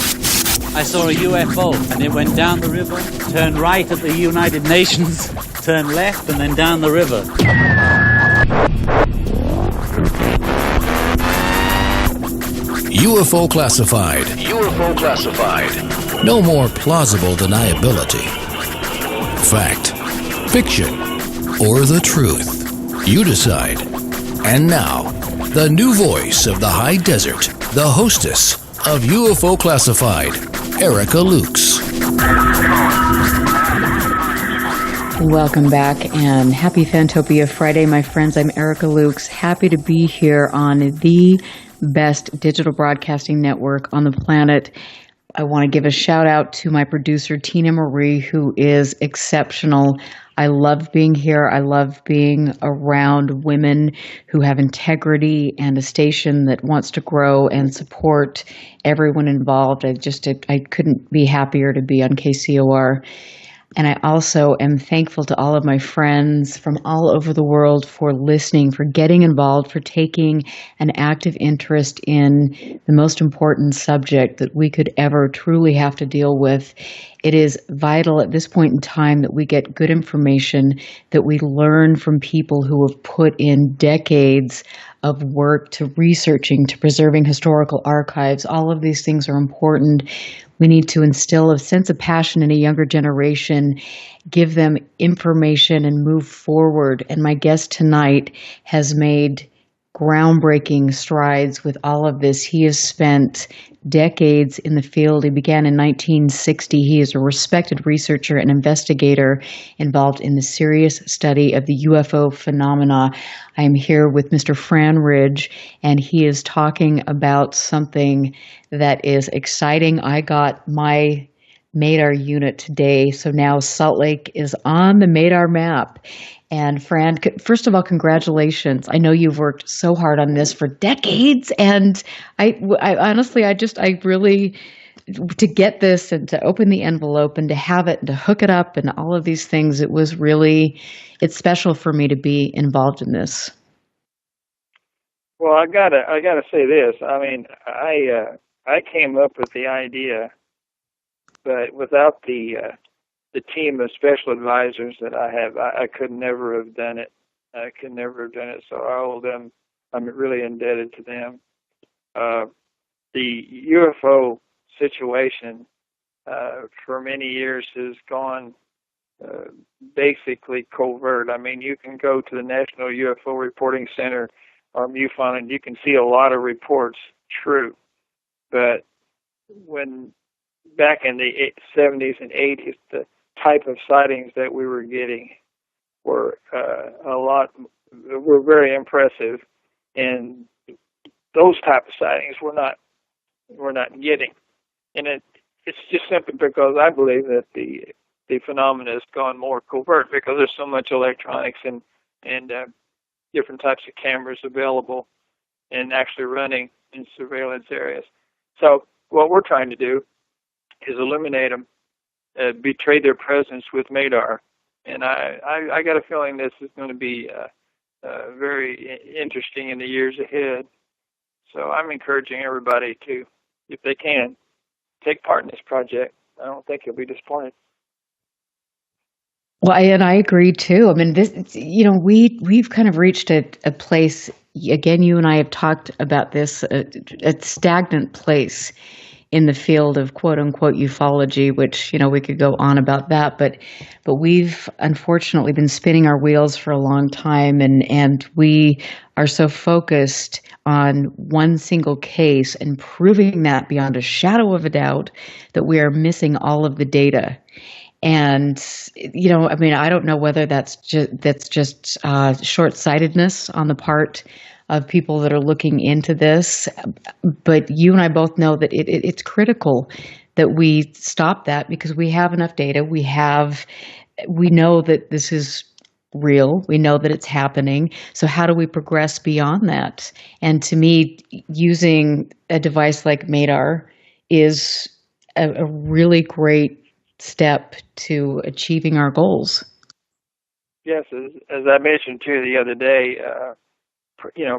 I saw a UFO, and it went down the river, turned right at the United Nations, turned left, and then down the river. UFO Classified. UFO Classified. No more plausible deniability. Fact, fiction, or the truth. You decide. And now, the new voice of the high desert, the hostess of UFO Classified, Erica Lukes. Welcome back and happy Fantopia Friday, my friends. I'm Erica Lukes. Happy to be here on the best digital broadcasting network on the planet. I want to give a shout out to my producer, Tina Marie, who is exceptional. I love being here. I love being around women who have integrity and a station that wants to grow and support everyone involved. I couldn't be happier to be on KCOR. And I also am thankful to all of my friends from all over the world for listening, for getting involved, for taking an active interest in the most important subject that we could ever truly have to deal with. It is vital at this point in time that we get good information, that we learn from people who have put in decades of work to researching, to preserving historical archives. All of these things are important. We need to instill a sense of passion in a younger generation, give them information, and move forward. And my guest tonight has made groundbreaking strides with all of this. He has spent decades in the field. He began in 1960. He is a respected researcher and investigator involved in the serious study of the UFO phenomena. I am here with Mr. Fran Ridge, and he is talking about something that is exciting. I got my Madar unit today, so now Salt Lake is on the Madar map. And Fran, first of all, congratulations. I know you've worked so hard on this for decades, and I honestly, to get this and to open the envelope and to have it and to hook it up and all of these things, it's special for me to be involved in this. Well, I gotta say this. I mean, I came up with the idea, but without the team of special advisors that I have, I could never have done it. I could never have done it. So I owe them. I'm really indebted to them. The UFO situation for many years has gone basically covert. I mean, you can go to the National UFO Reporting Center or MUFON and you can see a lot of reports true, but when back in the 70s and 80s, the type of sightings that we were getting were were very impressive, and those type of sightings we're not getting, and it's just simply because I believe that the phenomena has gone more covert because there's so much electronics and different types of cameras available and actually running in surveillance areas. So what we're trying to do is eliminate them, betray their presence with MADAR. And I got a feeling this is going to be very interesting in the years ahead. So I'm encouraging everybody to, if they can, take part in this project. I don't think you'll be disappointed. Well, and I agree too. I mean, we've kind of reached a place. Again, you and I have talked about this, a stagnant place in the field of quote unquote ufology, which, we could go on about that, but we've unfortunately been spinning our wheels for a long time, and we are so focused on one single case and proving that beyond a shadow of a doubt that we are missing all of the data. And, I don't know whether that's just short-sightedness on the part of people that are looking into this, but you and I both know that it's critical that we stop that because we have enough data. We know that this is real. We know that it's happening. So how do we progress beyond that? And to me, using a device like MADAR is a really great step to achieving our goals. Yes, as I mentioned too the other day,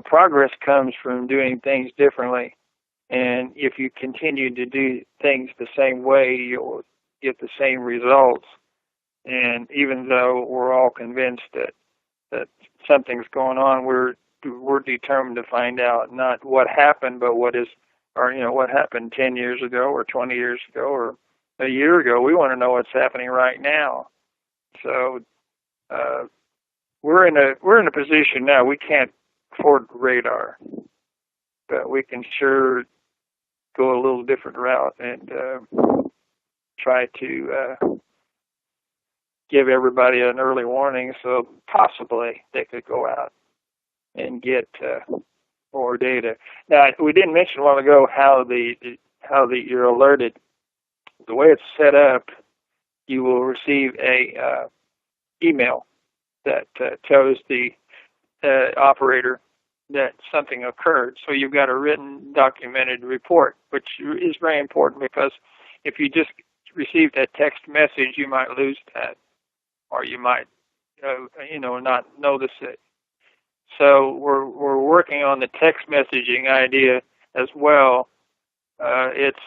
progress comes from doing things differently, and if you continue to do things the same way, you'll get the same results. And even though we're all convinced that something's going on, we're determined to find out not what happened, but what happened 10 years ago or 20 years ago or a year ago. We want to know what's happening right now. So we're in a position now. We can't afford radar, but we can sure go a little different route and try to give everybody an early warning, so possibly they could go out and get more data. Now, we didn't mention a while ago how you're alerted. The way it's set up, you will receive a email that tells the operator that something occurred. So you've got a written, documented report, which is very important because if you just receive that text message, you might lose that, or you might, not notice it. So we're working on the text messaging idea as well. It's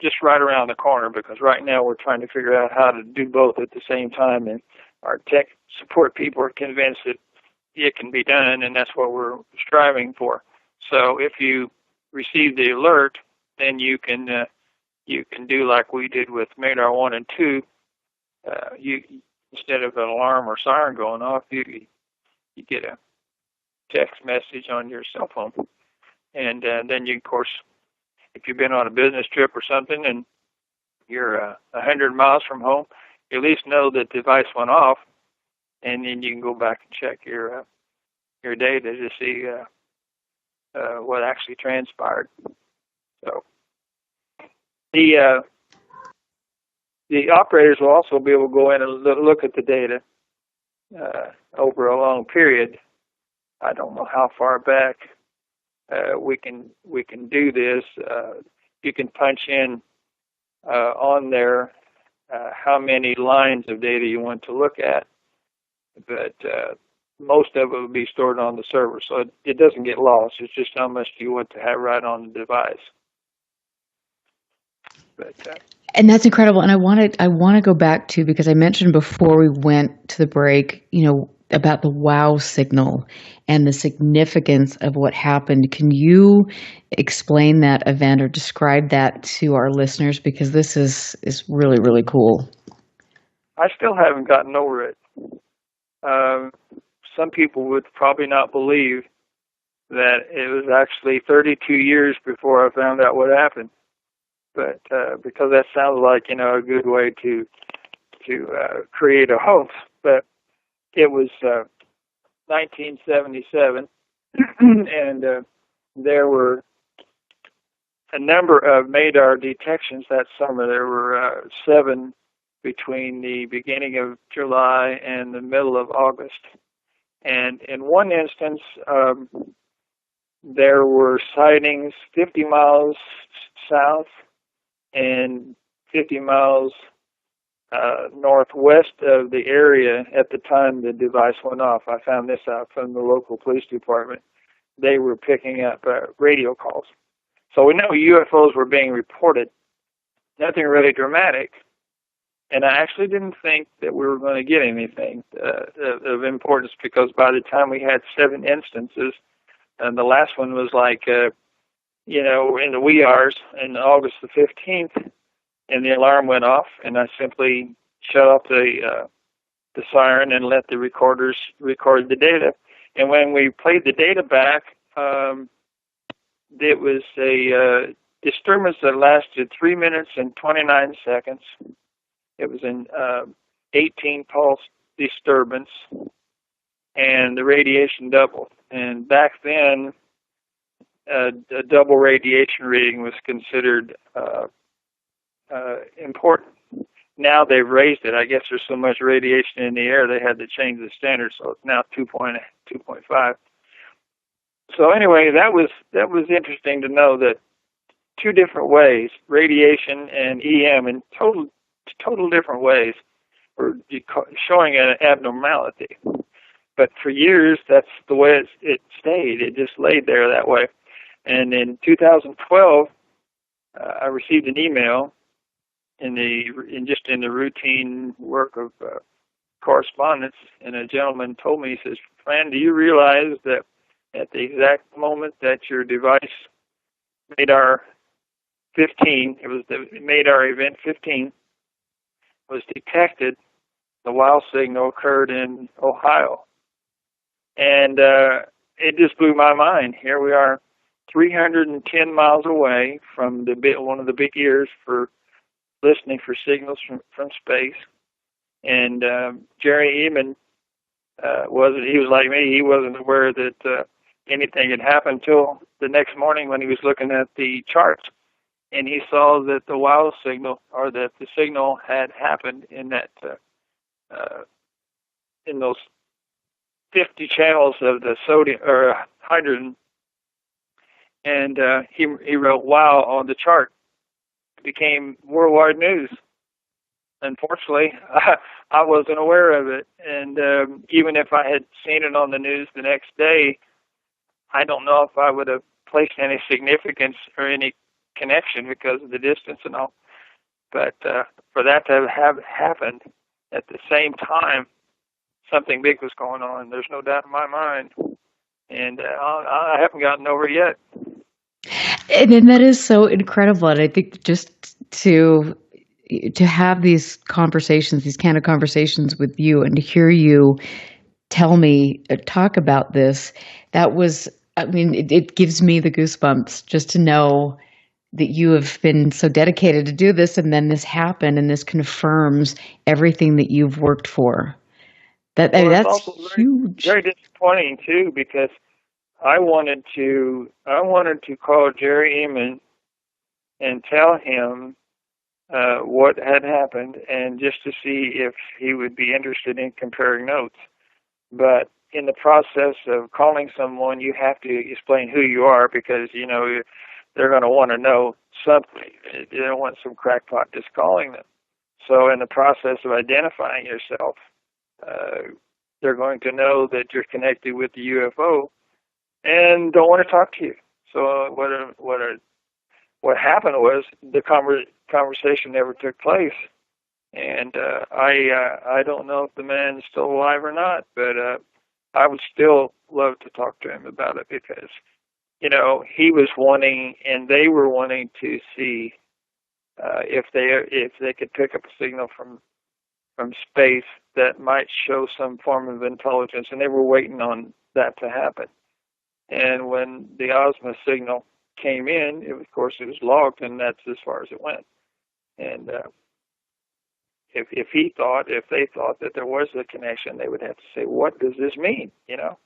just right around the corner because right now we're trying to figure out how to do both at the same time, and our tech support people are convinced that it can be done, and that's what we're striving for. So if you receive the alert, then you can do like we did with MADAR 1 and 2. You instead of an alarm or siren going off, you get a text message on your cell phone, and then you, of course, if you've been on a business trip or something and you're 100 miles from home, you at least know that the device went off, and then you can go back and check your data to see what actually transpired. So the operators will also be able to go in and look at the data over a long period. I don't know how far back we can do this. You can punch in on there how many lines of data you want to look at, but most of it will be stored on the server, so it doesn't get lost. It's just how much do you want to have right on the device. But and that's incredible. And I want to go back to, because I mentioned before we went to the break, about the wow signal and the significance of what happened. Can you explain that event or describe that to our listeners? Because this is really, really cool. I still haven't gotten over it. Some people would probably not believe that it was actually 32 years before I found out what happened. but because that sounds like a good way to create a hoax. But it was 1977, and there were a number of MADAR detections that summer. There were 7 between the beginning of July and the middle of August. And in one instance, there were sightings 50 miles south and 50 miles northwest of the area at the time the device went off. I found this out from the local police department. They were picking up radio calls. So we know UFOs were being reported. Nothing really dramatic. And I actually didn't think that we were going to get anything of importance, because by the time we had 7 instances, and the last one was like, in the wee hours, on August the 15th, and the alarm went off, and I simply shut off the siren and let the recorders record the data. And when we played the data back, it was a disturbance that lasted 3 minutes and 29 seconds. It was an 18 pulse disturbance, and the radiation doubled. And back then, a double radiation reading was considered important. Now they've raised it. I guess there's so much radiation in the air, they had to change the standard, so it's now 2.5. So anyway, that was interesting to know that 2 different ways, radiation and EM, in total different ways, were showing an abnormality. But for years, that's the way it stayed. It just laid there that way. And in 2012, I received an email in the routine work of correspondence, and a gentleman told me, he says, "Fran, do you realize that at the exact moment that your device MADAR 15, it was the MADAR event 15, was detected, the WOW signal occurred in Ohio?" And it just blew my mind. Here we are, 310 miles away from one of the big ears for listening for signals from space. And Jerry Eman he was like me. He wasn't aware that anything had happened till the next morning when he was looking at the charts. And he saw that the WOW signal, or that the signal had happened in that in those 50 channels of the sodium or hydrogen. And he wrote WOW on the chart. It became worldwide news. Unfortunately, I wasn't aware of it. And even if I had seen it on the news the next day, I don't know if I would have placed any significance or any connection because of the distance and all. But for that to have happened at the same time, something big was going on. There's no doubt in my mind. And I haven't gotten over it yet. And that is so incredible. And I think just to have these conversations, these kind of conversations with you, and to hear you talk about this, it gives me the goosebumps just to know that you have been so dedicated to do this, and then this happened, and this confirms everything that you've worked for. That's huge. Very disappointing too, because I wanted to call Jerry Eman and tell him what had happened, and just to see if he would be interested in comparing notes. But in the process of calling someone, you have to explain who you are, because they're going to want to know something. They don't want some crackpot just calling them. So in the process of identifying yourself, they're going to know that you're connected with the UFO and don't want to talk to you. So what happened was the conversation never took place. And I don't know if the man's still alive or not, but I would still love to talk to him about it, because he was wanting, and they were wanting to see if they could pick up a signal from space that might show some form of intelligence, and they were waiting on that to happen. And when the Ozma signal came in, of course, it was logged, and that's as far as it went. And if they thought that there was a connection, they would have to say, what does this mean, you know?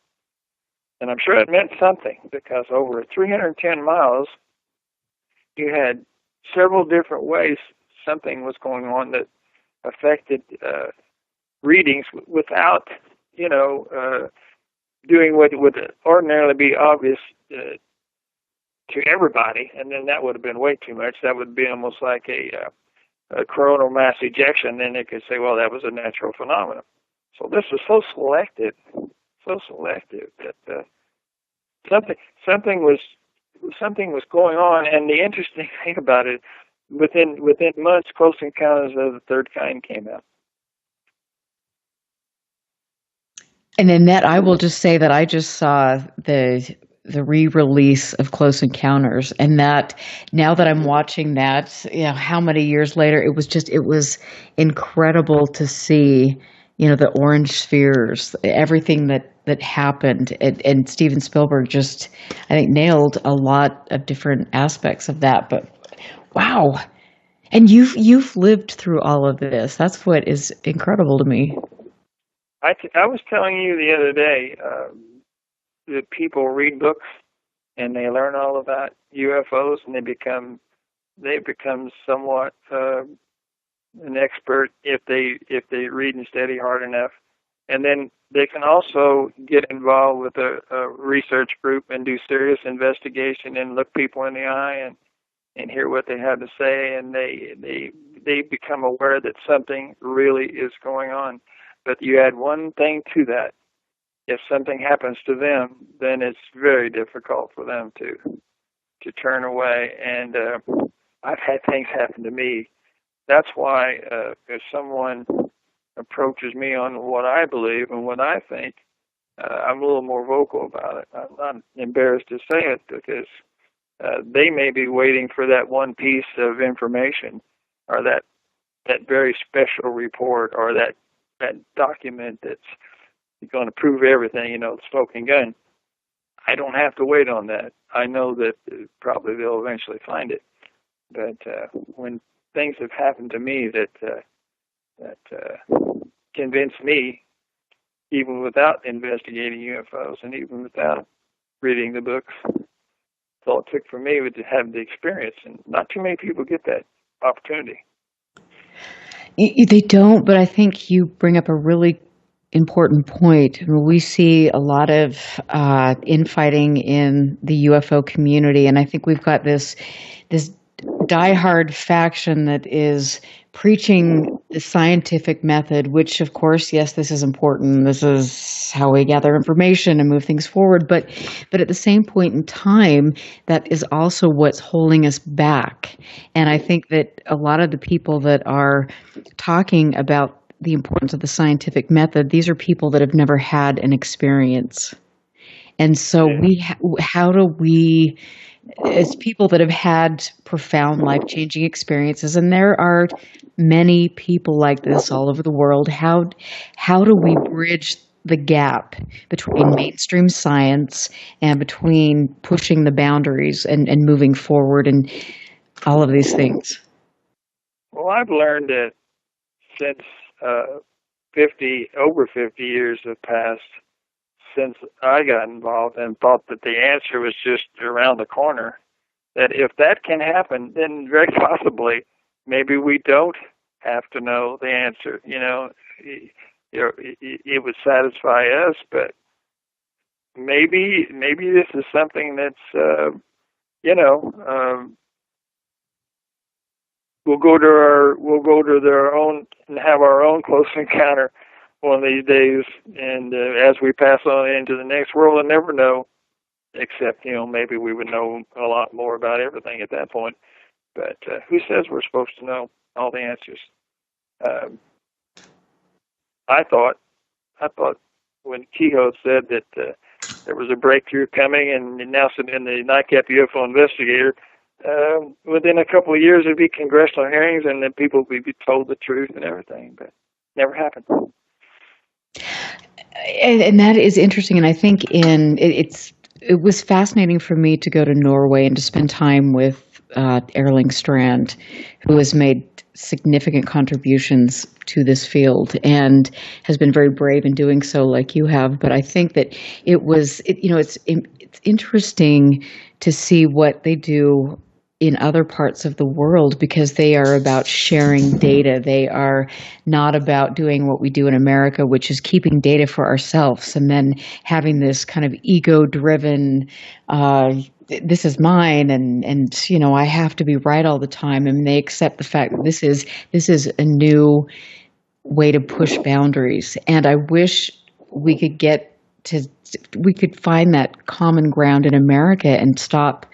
And I'm sure it meant something, because over 310 miles, you had several different ways something was going on that affected readings without, you know, doing what would ordinarily be obvious to everybody, and then that would have been way too much. That would be almost like a coronal mass ejection. Then they could say, well, that was a natural phenomenon. So this was so selective that something was going on. And the interesting thing about it, within months, Close Encounters of the Third Kind came out. And Annette, I will just say that I just saw the re-release of Close Encounters, and that now that I'm watching that, you know, how many years later, it was incredible to see, you know, the orange spheres, everything that happened, and Steven Spielberg just, I think, nailed a lot of different aspects of that. But wow, and you've lived through all of this. That's what is incredible to me. I was telling you the other day that people read books and they learn all about UFOs, and they become somewhat an expert if they read and study hard enough, and then they can also get involved with a research group and do serious investigation and look people in the eye and hear what they have to say, and they become aware that something really is going on. But you add one thing to that. If something happens to them, then it's very difficult for them to turn away. And I've had things happen to me. That's why if someone approaches me on what I believe and what I think, I'm a little more vocal about it. I'm not embarrassed to say it, because they may be waiting for that one piece of information, or that very special report, or that document that's going to prove everything, you know, the smoking gun. I don't have to wait on that. I know that probably they'll eventually find it. But when things have happened to me that convince me, even without investigating UFOs and even without reading the books, that's all it took for me to have the experience. And not too many people get that opportunity. They don't, but I think you bring up a really important point. We see a lot of infighting in the UFO community, and I think we've got this diehard faction that is preaching the scientific method, which, of course, yes, this is important. This is how we gather information and move things forward. But at the same point in time, that is also what's holding us back. And I think that a lot of the people that are talking about the importance of the scientific method, these are people that have never had an experience. And so how do we, as people that have had profound life-changing experiences, and there are many people like this all over the world, how do we bridge the gap between mainstream science and between pushing the boundaries and moving forward and all of these things? Well, I've learned that since over 50 years have passed since I got involved, and thought that the answer was just around the corner, that if that can happen, then very possibly maybe we don't have to know the answer. You know, it would satisfy us, but maybe this is something that's we'll go to their own and have our own close encounter one of these days, and as we pass on into the next world, we'll never know, except, you know, maybe we would know a lot more about everything at that point. But who says we're supposed to know all the answers? I thought when Kehoe said that there was a breakthrough coming and announced it in the Nightcap UFO Investigator, within a couple of years there'd be congressional hearings and then people would be told the truth and everything, but never happened. And that is interesting, and I think it's it was fascinating for me to go to Norway and to spend time with Erling Strand, who has made significant contributions to this field and has been very brave in doing so, like you have. But I think that it's interesting to see what they do in other parts of the world, because they are about sharing data. They are not about doing what we do in America, which is keeping data for ourselves and then having this kind of ego-driven, this is mine, and I have to be right all the time. And they accept the fact that this is a new way to push boundaries. And I wish we could find that common ground in America and stop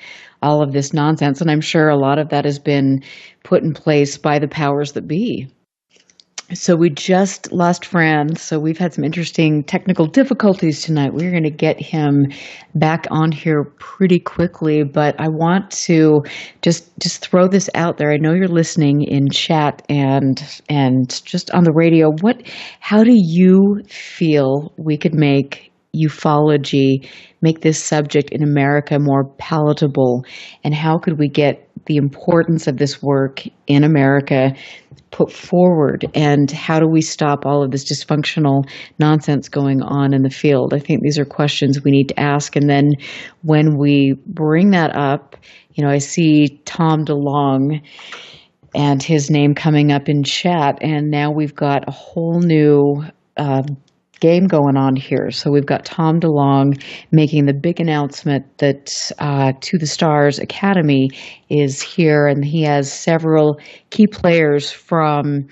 all of this nonsense. And I'm sure a lot of that has been put in place by the powers that be. So we just lost Fran, so we've had some interesting technical difficulties tonight. We're going to get him back on here pretty quickly, but I want to just throw this out there. I know you're listening in chat and just on the radio. How do you feel we could make ufology, make this subject in America more palatable, and how could we get the importance of this work in America put forward, and how do we stop all of this dysfunctional nonsense going on in the field? I think these are questions we need to ask. And then when we bring that up, I see Tom DeLong and his name coming up in chat, and now we've got a whole new game going on here. So we've got Tom DeLong making the big announcement that To the Stars Academy is here, and he has several key players from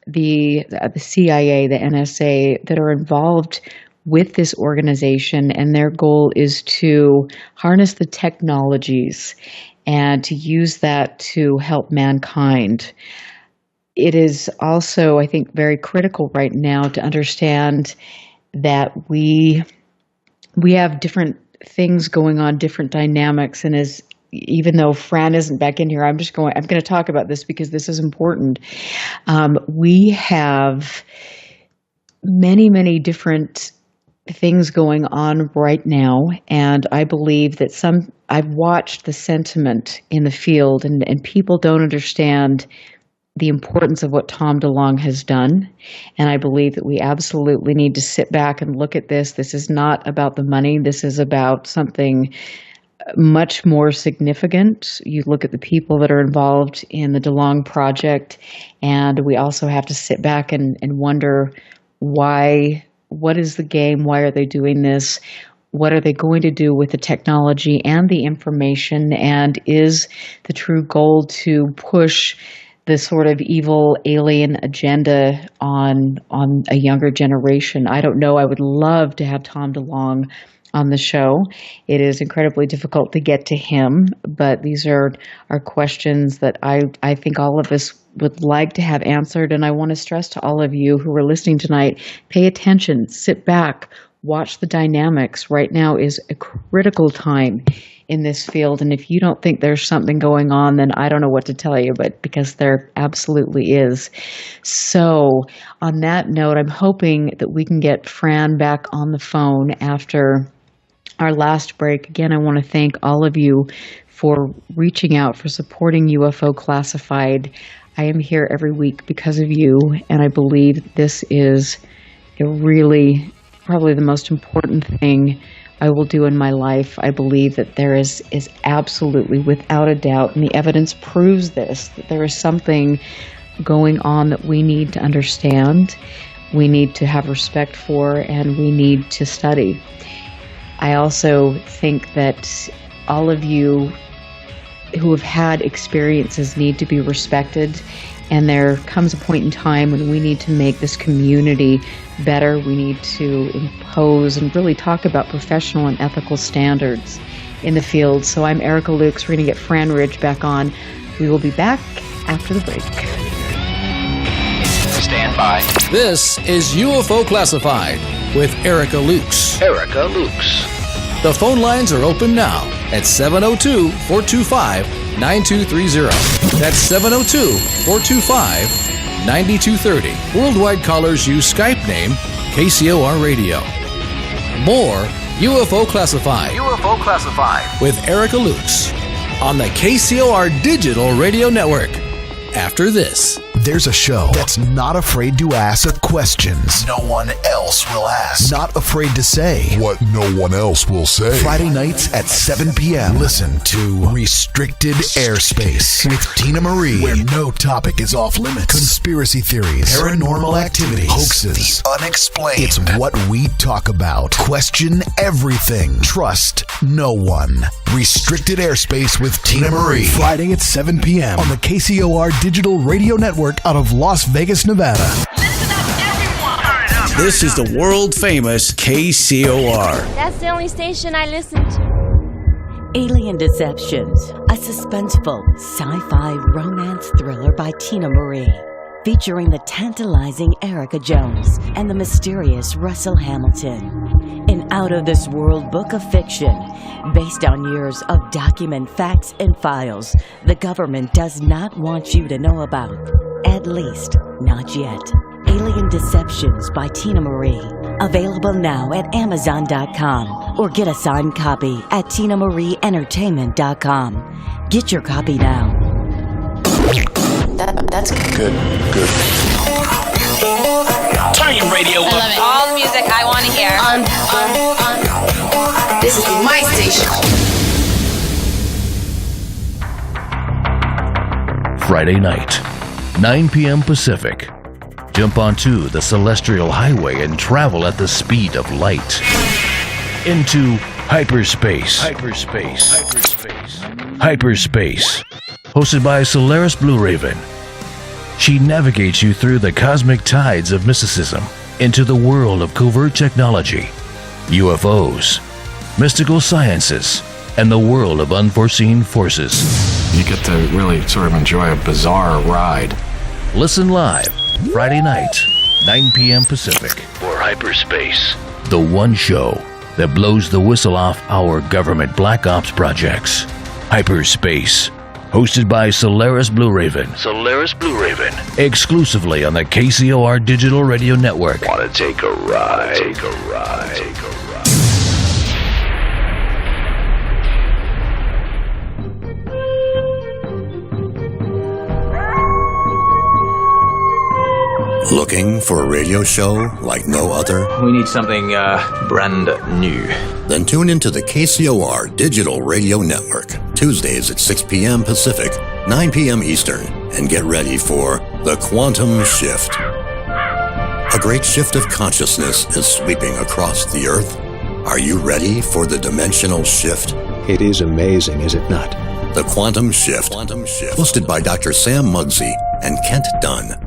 the CIA, the NSA, that are involved with this organization, and their goal is to harness the technologies and to use that to help mankind. It is also, I think, very critical right now to understand that we have different things going on, different dynamics, and even though Fran isn't back in here, I'm going to talk about this because this is important. We have many, many different things going on right now, and I believe that I've watched the sentiment in the field, and people don't understand the importance of what Tom DeLong has done. And I believe that we absolutely need to sit back and look at this. This is not about the money. This is about something much more significant. You look at the people that are involved in the DeLong project, and we also have to sit back and wonder what is the game? Why are they doing this? What are they going to do with the technology and the information? And is the true goal to push the sort of evil alien agenda on a younger generation? I don't know. I would love to have Tom DeLong on the show. It is incredibly difficult to get to him, but these are questions that I think all of us would like to have answered. And I want to stress to all of you who are listening tonight, pay attention, sit back, watch the dynamics. Right now is a critical time in this field, and if you don't think there's something going on, then I don't know what to tell you, but because there absolutely is. So on that note, I'm hoping that we can get Fran back on the phone after our last break. Again, I want to thank all of you for reaching out, for supporting UFO Classified. I am here every week because of you, and I believe this is probably the most important thing I will do in my life. I believe that there is absolutely, without a doubt, and the evidence proves this, that there is something going on that we need to understand, we need to have respect for, and we need to study. I also think that all of you who have had experiences need to be respected, and there comes a point in time when we need to make this community better. We need to impose and really talk about professional and ethical standards in the field. So I'm Erica Lukes. We're going to get Fran Ridge back on. We will be back after the break. Stand by. This is UFO Classified with Erica Lukes. Erica Lukes. The phone lines are open now at 702-425-9230. That's 702-425-9230. Worldwide callers use Skype name KCOR Radio. More UFO Classified. UFO Classified. With Erica Lukes on the KCOR Digital Radio Network. After this. There's a show that's not afraid to ask questions no one else will ask. Not afraid to say what no one else will say. Friday nights at 7 p.m. Listen to Restricted Airspace with Tina Marie, where no topic is off limits. Conspiracy theories, paranormal activities, hoaxes, the unexplained. It's what we talk about. Question everything. Trust no one. Restricted Airspace with Tina Marie. Friday at 7 p.m. on the KCOR Digital Radio Network out of Las Vegas, Nevada. Listen up, everyone! This is the world-famous KCOR. That's the only station I listen to. Alien Deceptions, a suspenseful sci-fi romance thriller by Tina Marie, featuring the tantalizing Erica Jones and the mysterious Russell Hamilton. An out-of-this-world book of fiction based on years of document facts and files the government does not want you to know about. At least, not yet. Alien Deceptions by Tina Marie. Available now at Amazon.com or get a signed copy at TinaMarieEntertainment.com. Get your copy now. That's good. Turn your radio up. I love it. All the music I want to hear. This is my station. Friday night, 9 p.m. Pacific. Jump onto the Celestial Highway and travel at the speed of light. Into hyperspace. Hyperspace. Hosted by Solaris Blue Raven. She navigates you through the cosmic tides of mysticism into the world of covert technology, UFOs, mystical sciences, and the world of unforeseen forces. You get to really sort of enjoy a bizarre ride. Listen live, Friday night, 9 p.m. Pacific, for Hyperspace, the one show that blows the whistle off our government black ops projects. Hyperspace, hosted by Solaris Blue Raven. Exclusively on the KCOR Digital Radio Network. Want to take a ride? Looking for a radio show like no other? We need something brand new. Then tune into the KCOR Digital Radio Network, Tuesdays at 6 p.m. Pacific, 9 p.m. Eastern, and get ready for The Quantum Shift. A great shift of consciousness is sweeping across the Earth. Are you ready for the dimensional shift? It is amazing, is it not? The Quantum Shift, hosted by Dr. Sam Muggsy and Kent Dunn.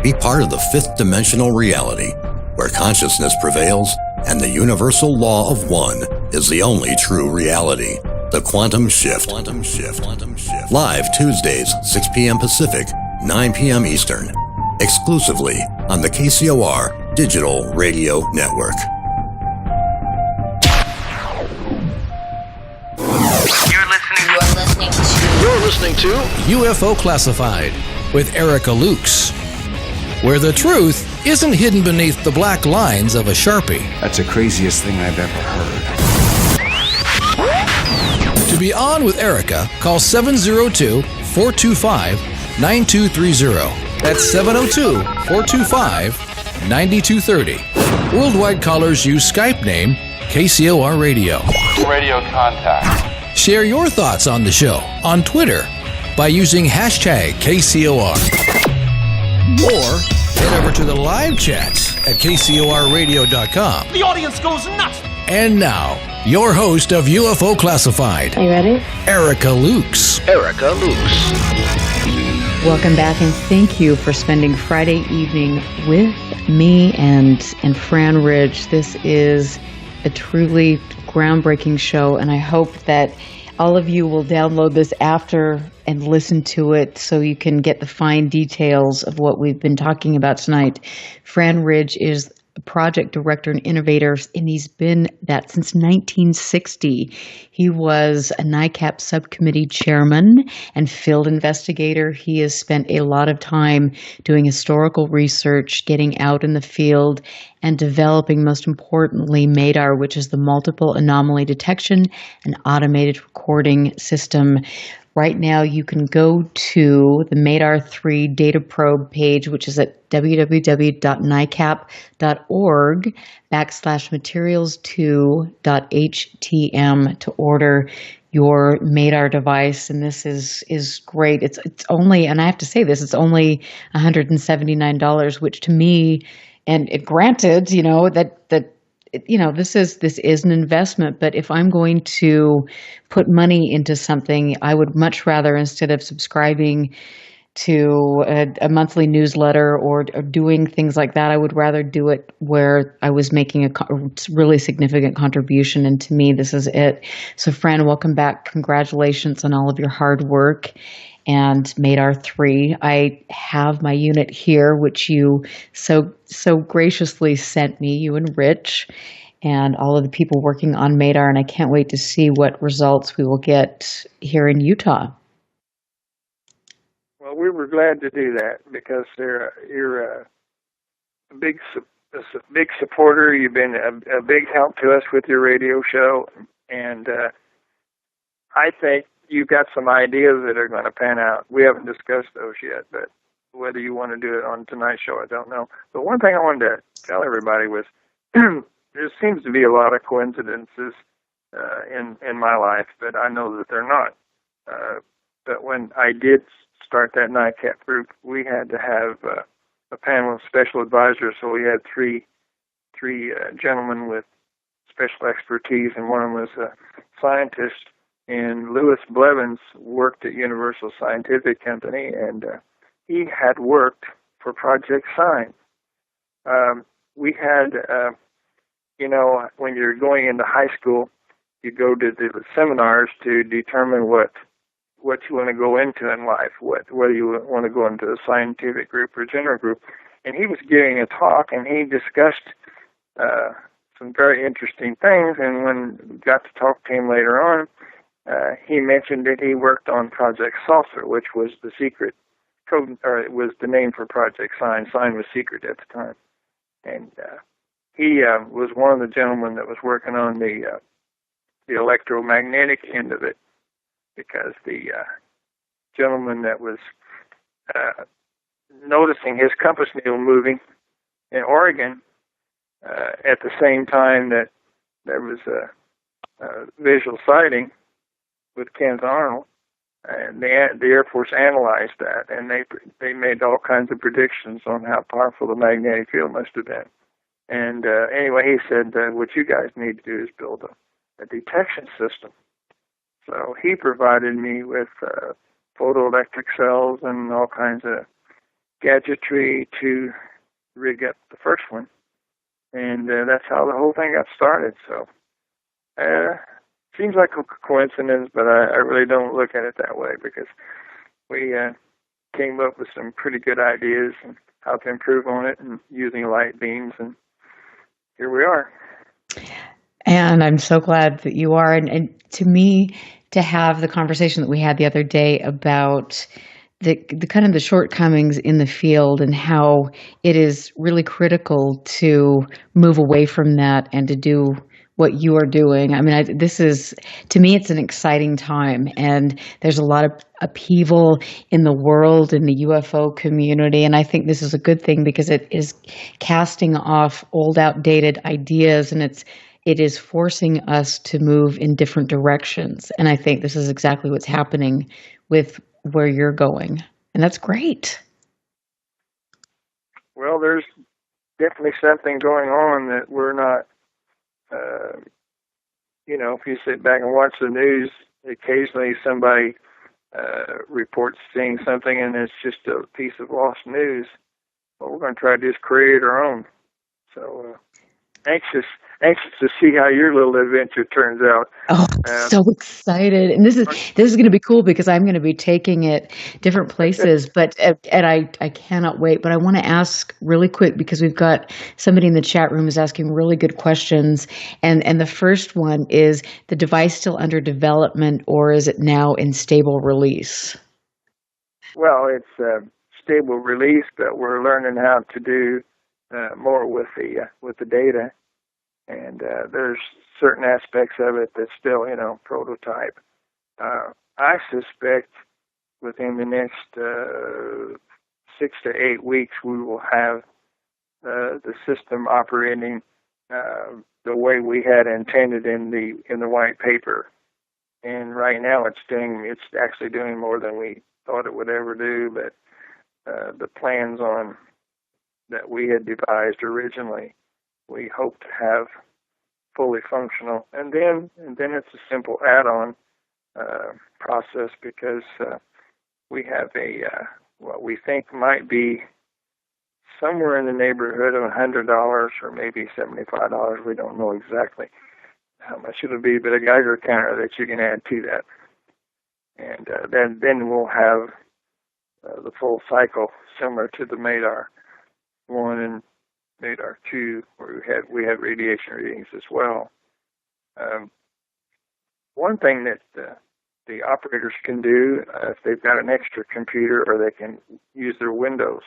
Be part of the fifth dimensional reality, where consciousness prevails and the universal law of one is the only true reality. The Quantum Shift. Live Tuesdays, 6 p.m. Pacific, 9 p.m. Eastern. Exclusively on the KCOR Digital Radio Network. You're listening to UFO Classified with Erica Lukes, where the truth isn't hidden beneath the black lines of a Sharpie. That's the craziest thing I've ever heard. To be on with Erica, call 702-425-9230. That's 702-425-9230. Worldwide callers use Skype name KCOR Radio. Radio contact. Share your thoughts on the show on Twitter by using hashtag KCOR. Or head over to the live chats at KCORradio.com. The audience goes nuts. And now, your host of UFO Classified. Are you ready? Erica Lukes. Welcome back, and thank you for spending Friday evening with me and Fran Ridge. This is a truly groundbreaking show, and I hope that all of you will download this after and listen to it so you can get the fine details of what we've been talking about tonight. Fran Ridge is the project director and innovator, and he's been that since 1960. He was a NICAP subcommittee chairman and field investigator. He has spent a lot of time doing historical research, getting out in the field, and developing, most importantly, MADAR, which is the Multiple Anomaly Detection and Automated Recording System. Right now, you can go to the MADAR-3 data probe page, which is at www.nicap.org/materials2.htm to order your MADAR device. And this is great. It's only, and I have to say this, it's only $179, which to me, and granted, this is an investment, but if I'm going to put money into something, I would much rather, instead of subscribing to a monthly newsletter or doing things like that, I would rather do it where I was making a really significant contribution. And to me, this is it. So Fran, welcome back. Congratulations on all of your hard work and MADAR-3. I have my unit here, which you so graciously sent me, you and Rich, and all of the people working on MADAR, and I can't wait to see what results we will get here in Utah. Well, we were glad to do that because you're a big supporter. You've been a big help to us with your radio show, and I think you've got some ideas that are going to pan out. We haven't discussed those yet, but whether you want to do it on tonight's show, I don't know. But one thing I wanted to tell everybody was there seems to be a lot of coincidences in my life, but I know that they're not. But when I did start that NICAP group, we had to have a panel of special advisors, so we had three gentlemen with special expertise, and one of them was a scientist. And Louis Blevins worked at Universal Scientific Company, and he had worked for Project Sign. We had, when you're going into high school, you go to the seminars to determine what you want to go into in life, whether you want to go into a scientific group or general group. And he was giving a talk, and he discussed some very interesting things. And when we got to talk to him later on, he mentioned that he worked on Project Saucer, which was the secret code, or it was the name for Project Sign. Sign was secret at the time. And he was one of the gentlemen that was working on the electromagnetic end of it, because the gentleman that was noticing his compass needle moving in Oregon at the same time that there was a visual sighting with Kent Arnold, and the Air Force analyzed that, and they made all kinds of predictions on how powerful the magnetic field must have been. And anyway, he said, what you guys need to do is build a detection system. So he provided me with photoelectric cells and all kinds of gadgetry to rig up the first one. And that's how the whole thing got started. So seems like a coincidence, but I really don't look at it that way, because we came up with some pretty good ideas and how to improve on it, and using light beams, and here we are. And I'm so glad that you are. And to me, to have the conversation that we had the other day about the kind of the shortcomings in the field, and how it is really critical to move away from that and to do what you are doing. I mean, to me, it's an exciting time, and there's a lot of upheaval in the world, in the UFO community, and I think this is a good thing, because it is casting off old, outdated ideas, and it is forcing us to move in different directions. And I think this is exactly what's happening with where you're going, and that's great. Well, there's definitely something going on that we're not. If you sit back and watch the news, occasionally somebody reports seeing something, and it's just a piece of lost news. What we're going to try to do is create our own. So anxious anxious to see how your little adventure turns out. Oh, so excited! And this is going to be cool because I'm going to be taking it different places. But and I cannot wait. But I want to ask really quick because we've got somebody in the chat room is asking really good questions. And the first one is the device still under development or is it now in stable release? Well, it's stable release, but we're learning how to do more with the data. And there's certain aspects of it that's still, prototype. I suspect within the next 6 to 8 weeks we will have the system operating the way we had intended in the white paper. And right now it's actually doing more than we thought it would ever do. But the plans on that we had devised originally, we hope to have fully functional, and then it's a simple add-on process because we have what we think might be somewhere in the neighborhood of $100 or maybe $75. We don't know exactly how much it'll be, but a Geiger counter that you can add to that, and then we'll have the full cycle similar to the Madar 1 and Madar 2, where we had radiation readings as well. One thing that the operators can do, if they've got an extra computer or they can use their Windows,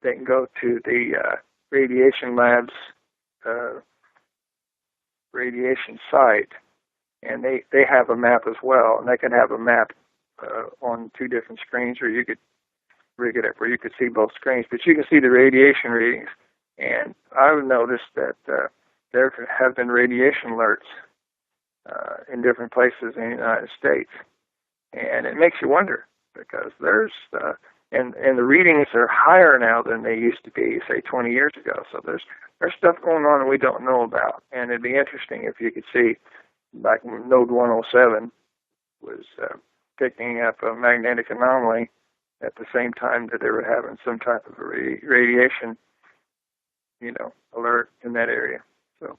they can go to the radiation lab's radiation site, and they have a map as well, and they can have a map on 2 different screens, or you could rig it up where you could see both screens, but you can see the radiation readings. And I've noticed that there have been radiation alerts in different places in the United States, and it makes you wonder because there's and the readings are higher now than they used to be, say 20 years ago. So there's stuff going on that we don't know about, and it'd be interesting if you could see, like Node 107 was picking up a magnetic anomaly at the same time that they were having some type of radiation, alert in that area. So.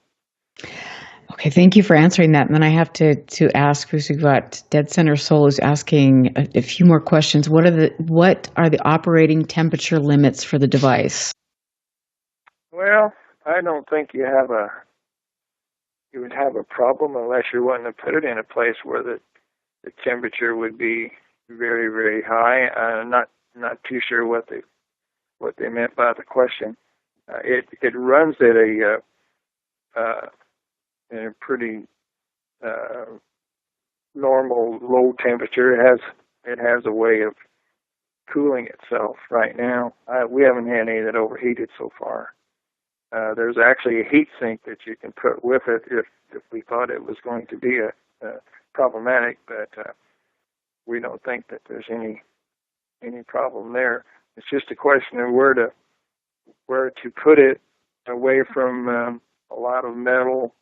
Okay, thank you for answering that. And then I have to ask, because we've got Dead Center Soul is asking a few more questions. What are the operating temperature limits for the device? Well, I don't think you would have a problem unless you're wanting to put it in a place where the temperature would be very, very high. Not too sure what they meant by the question. It runs at a pretty normal low temperature. It has a way of cooling itself right now. We haven't had any that overheated so far. There's actually a heat sink that you can put with it if we thought it was going to be problematic, but we don't think that there's any problem there. It's just a question of where to put it away from a lot of metal.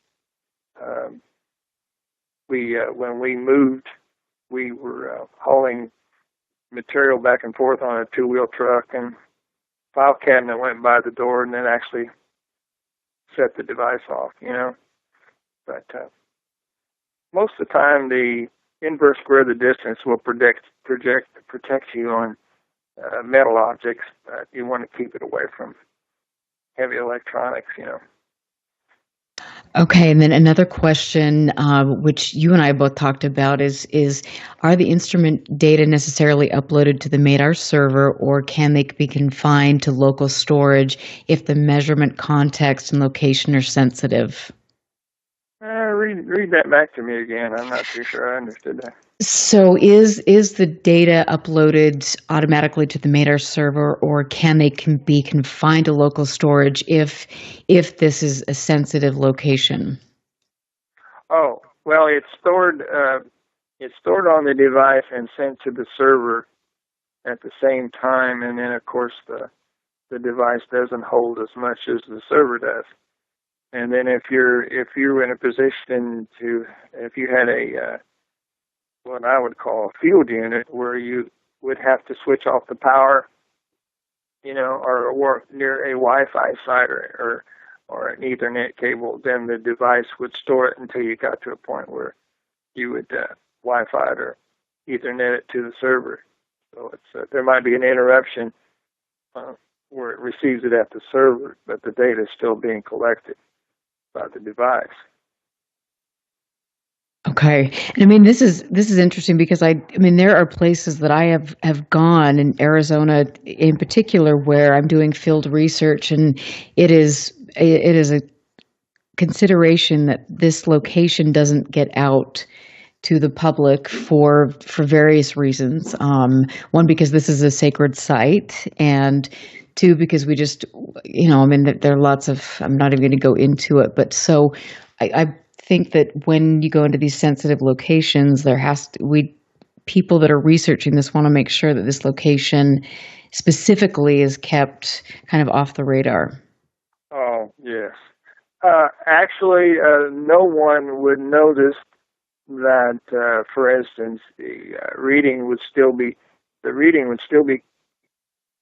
When we moved, we were hauling material back and forth on a 2-wheel truck, and file cabinet went by the door and then actually set the device off, But most of the time, the inverse square of the distance will protect you on metal objects, but you want to keep it away from heavy electronics, Okay, and then another question, which you and I both talked about, is are the instrument data necessarily uploaded to the Madar server, or can they be confined to local storage if the measurement context and location are sensitive? Read that back to me again. I'm not too sure I understood that. So is the data uploaded automatically to the Madar server, or can they be confined to local storage if this is a sensitive location? Oh, well, it's stored on the device and sent to the server at the same time, and then of course the device doesn't hold as much as the server does. And then if you're in a position if you had a what I would call a field unit where you would have to switch off the power, or work near a Wi-Fi site or or an Ethernet cable, then the device would store it until you got to a point where you would Wi-Fi it or Ethernet it to the server. So there might be an interruption where it receives it at the server, but the data is still being collected by the device. Okay. And I mean, this is interesting because I mean, there are places that I have gone in Arizona in particular where I'm doing field research, and it is a consideration that this location doesn't get out to the public for various reasons. One, because this is a sacred site, and two, because we just, I mean, there are lots of, I'm not even going to go into it, but so I think that when you go into these sensitive locations, people that are researching this want to make sure that this location specifically is kept kind of off the radar. Oh, yes. Actually, no one would notice that, for instance, the reading would still be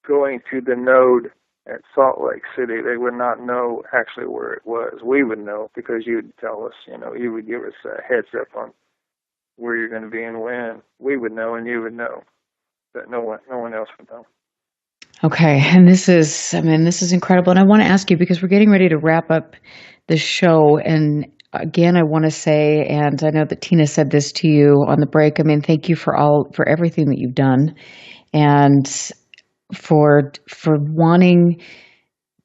going to the node at Salt Lake City. They would not know actually where it was. We would know because you'd tell us, you would give us a heads up on where you're going to be and when. We would know and you would know, but no one else would know. Okay, and this is incredible. And I want to ask you, because we're getting ready to wrap up the show, and again, I want to say, and I know that Tina said this to you on the break, I mean, thank you for everything that you've done, and for wanting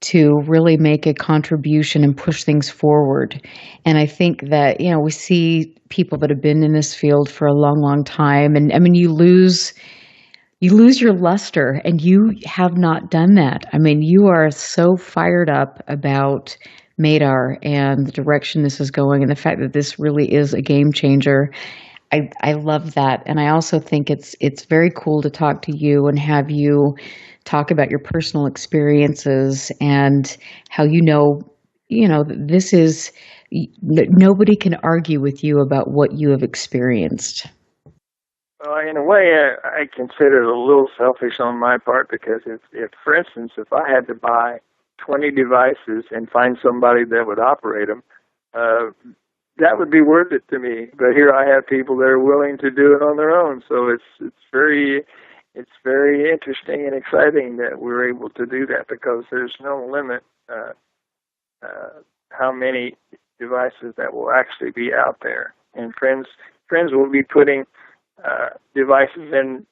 to really make a contribution and push things forward. And I think that, we see people that have been in this field for a long, long time, and I mean, you lose your luster, and you have not done that. I mean, you are so fired up about MADAR and the direction this is going, and the fact that this really is a game changer. I love that. And I also think it's very cool to talk to you and have you talk about your personal experiences and how this is, nobody can argue with you about what you have experienced. Well, in a way, I consider it a little selfish on my part because if, for instance, if I had to buy 20 devices and find somebody that would operate them, that would be worth it to me. But here I have people that are willing to do it on their own, so it's very interesting and exciting that we're able to do that because there's no limit how many devices that will actually be out there. And friends will be putting devices in,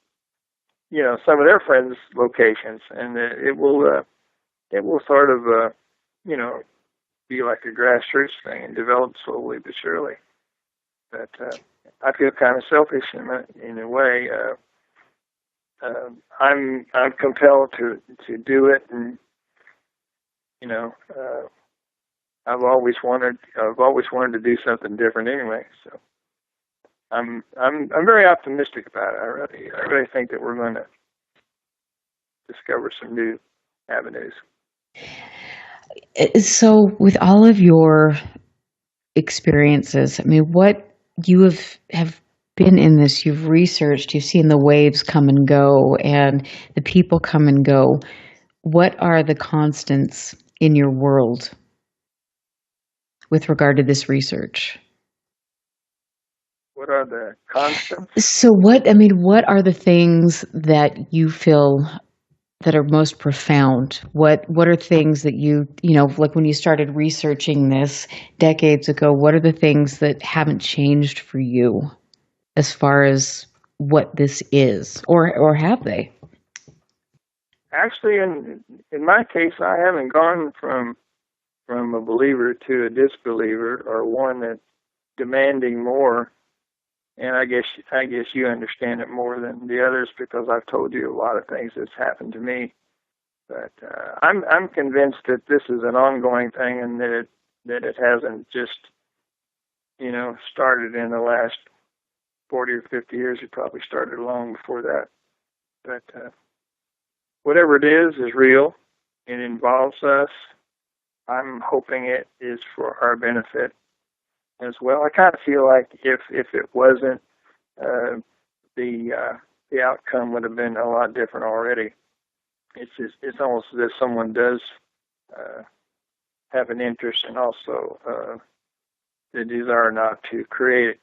some of their friends' locations, and it will sort of, be like a grassroots thing and develop slowly but surely. But I feel kind of selfish in a way. I'm compelled to do it, and I've always wanted to do something different anyway. So I'm very optimistic about it. I really think that we're going to discover some new avenues. So, with all of your experiences, I mean, what you have been in this, you've researched, you've seen the waves come and go, and the people come and go. What are the constants in your world with regard to this research? What are the constants? So, what are the things that you feel that are most profound? What are things that like when you started researching this decades ago, what are the things that haven't changed for you as far as what this is, or have they? Actually, in my case, I haven't gone from a believer to a disbeliever, or one that's demanding more. And I guess you understand it more than the others because I've told you a lot of things that's happened to me. But I'm convinced that this is an ongoing thing, and that it hasn't just started in the last 40 or 50 years. It probably started long before that. But whatever it is real. It involves us. I'm hoping it is for our benefit as well. I kind of feel like if it wasn't, the outcome would have been a lot different already. It's almost as if someone does have an interest and also the desire not to create,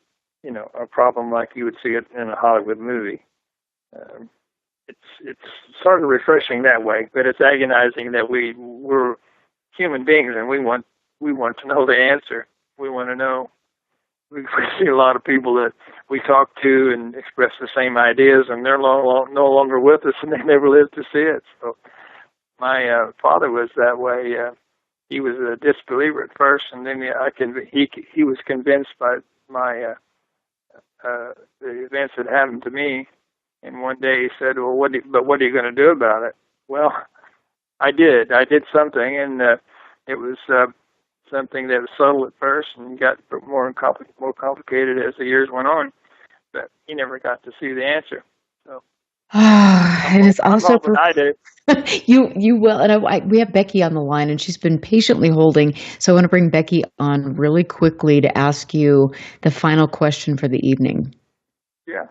a problem like you would see it in a Hollywood movie. It's sort of refreshing that way, but it's agonizing that we're human beings and we want to know the answer. We want to know. We see a lot of people that we talk to and express the same ideas, and they're no longer with us, and they never lived to see it. So my father was that way. He was a disbeliever at first, and then he was convinced by my the events that happened to me. And one day he said, "Well, what are you going to do about it?" Well, I did. I did something, and it was something that was subtle at first and got more complicated as the years went on. But he never got to see the answer. So, and it's also I did. you will, and we have Becky on the line, and she's been patiently holding. So I want to bring Becky on really quickly to ask you the final question for the evening. Yeah.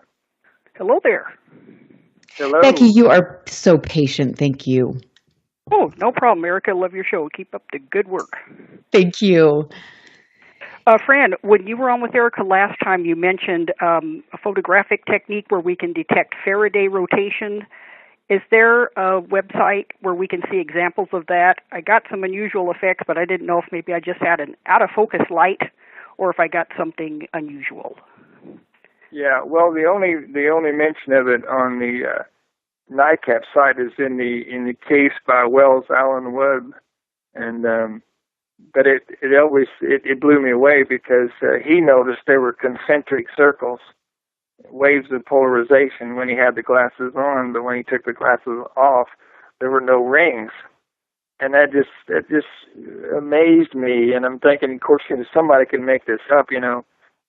Hello there. Hello. Becky, you are so patient. Thank you. Oh, no problem, Erica. Love your show. Keep up the good work. Thank you. Fran, when you were on with Erica last time, you mentioned a photographic technique where we can detect Faraday rotation. Is there a website where we can see examples of that? I got some unusual effects, but I didn't know if maybe I just had an out-of-focus light or if I got something unusual. Yeah, well, the only mention of it on the NICAP site is in the case by Wells Allen Webb, and but it blew me away because he noticed there were concentric circles, waves of polarization when he had the glasses on, but when he took the glasses off, there were no rings, and that just amazed me. And I'm thinking, of course, somebody can make this up,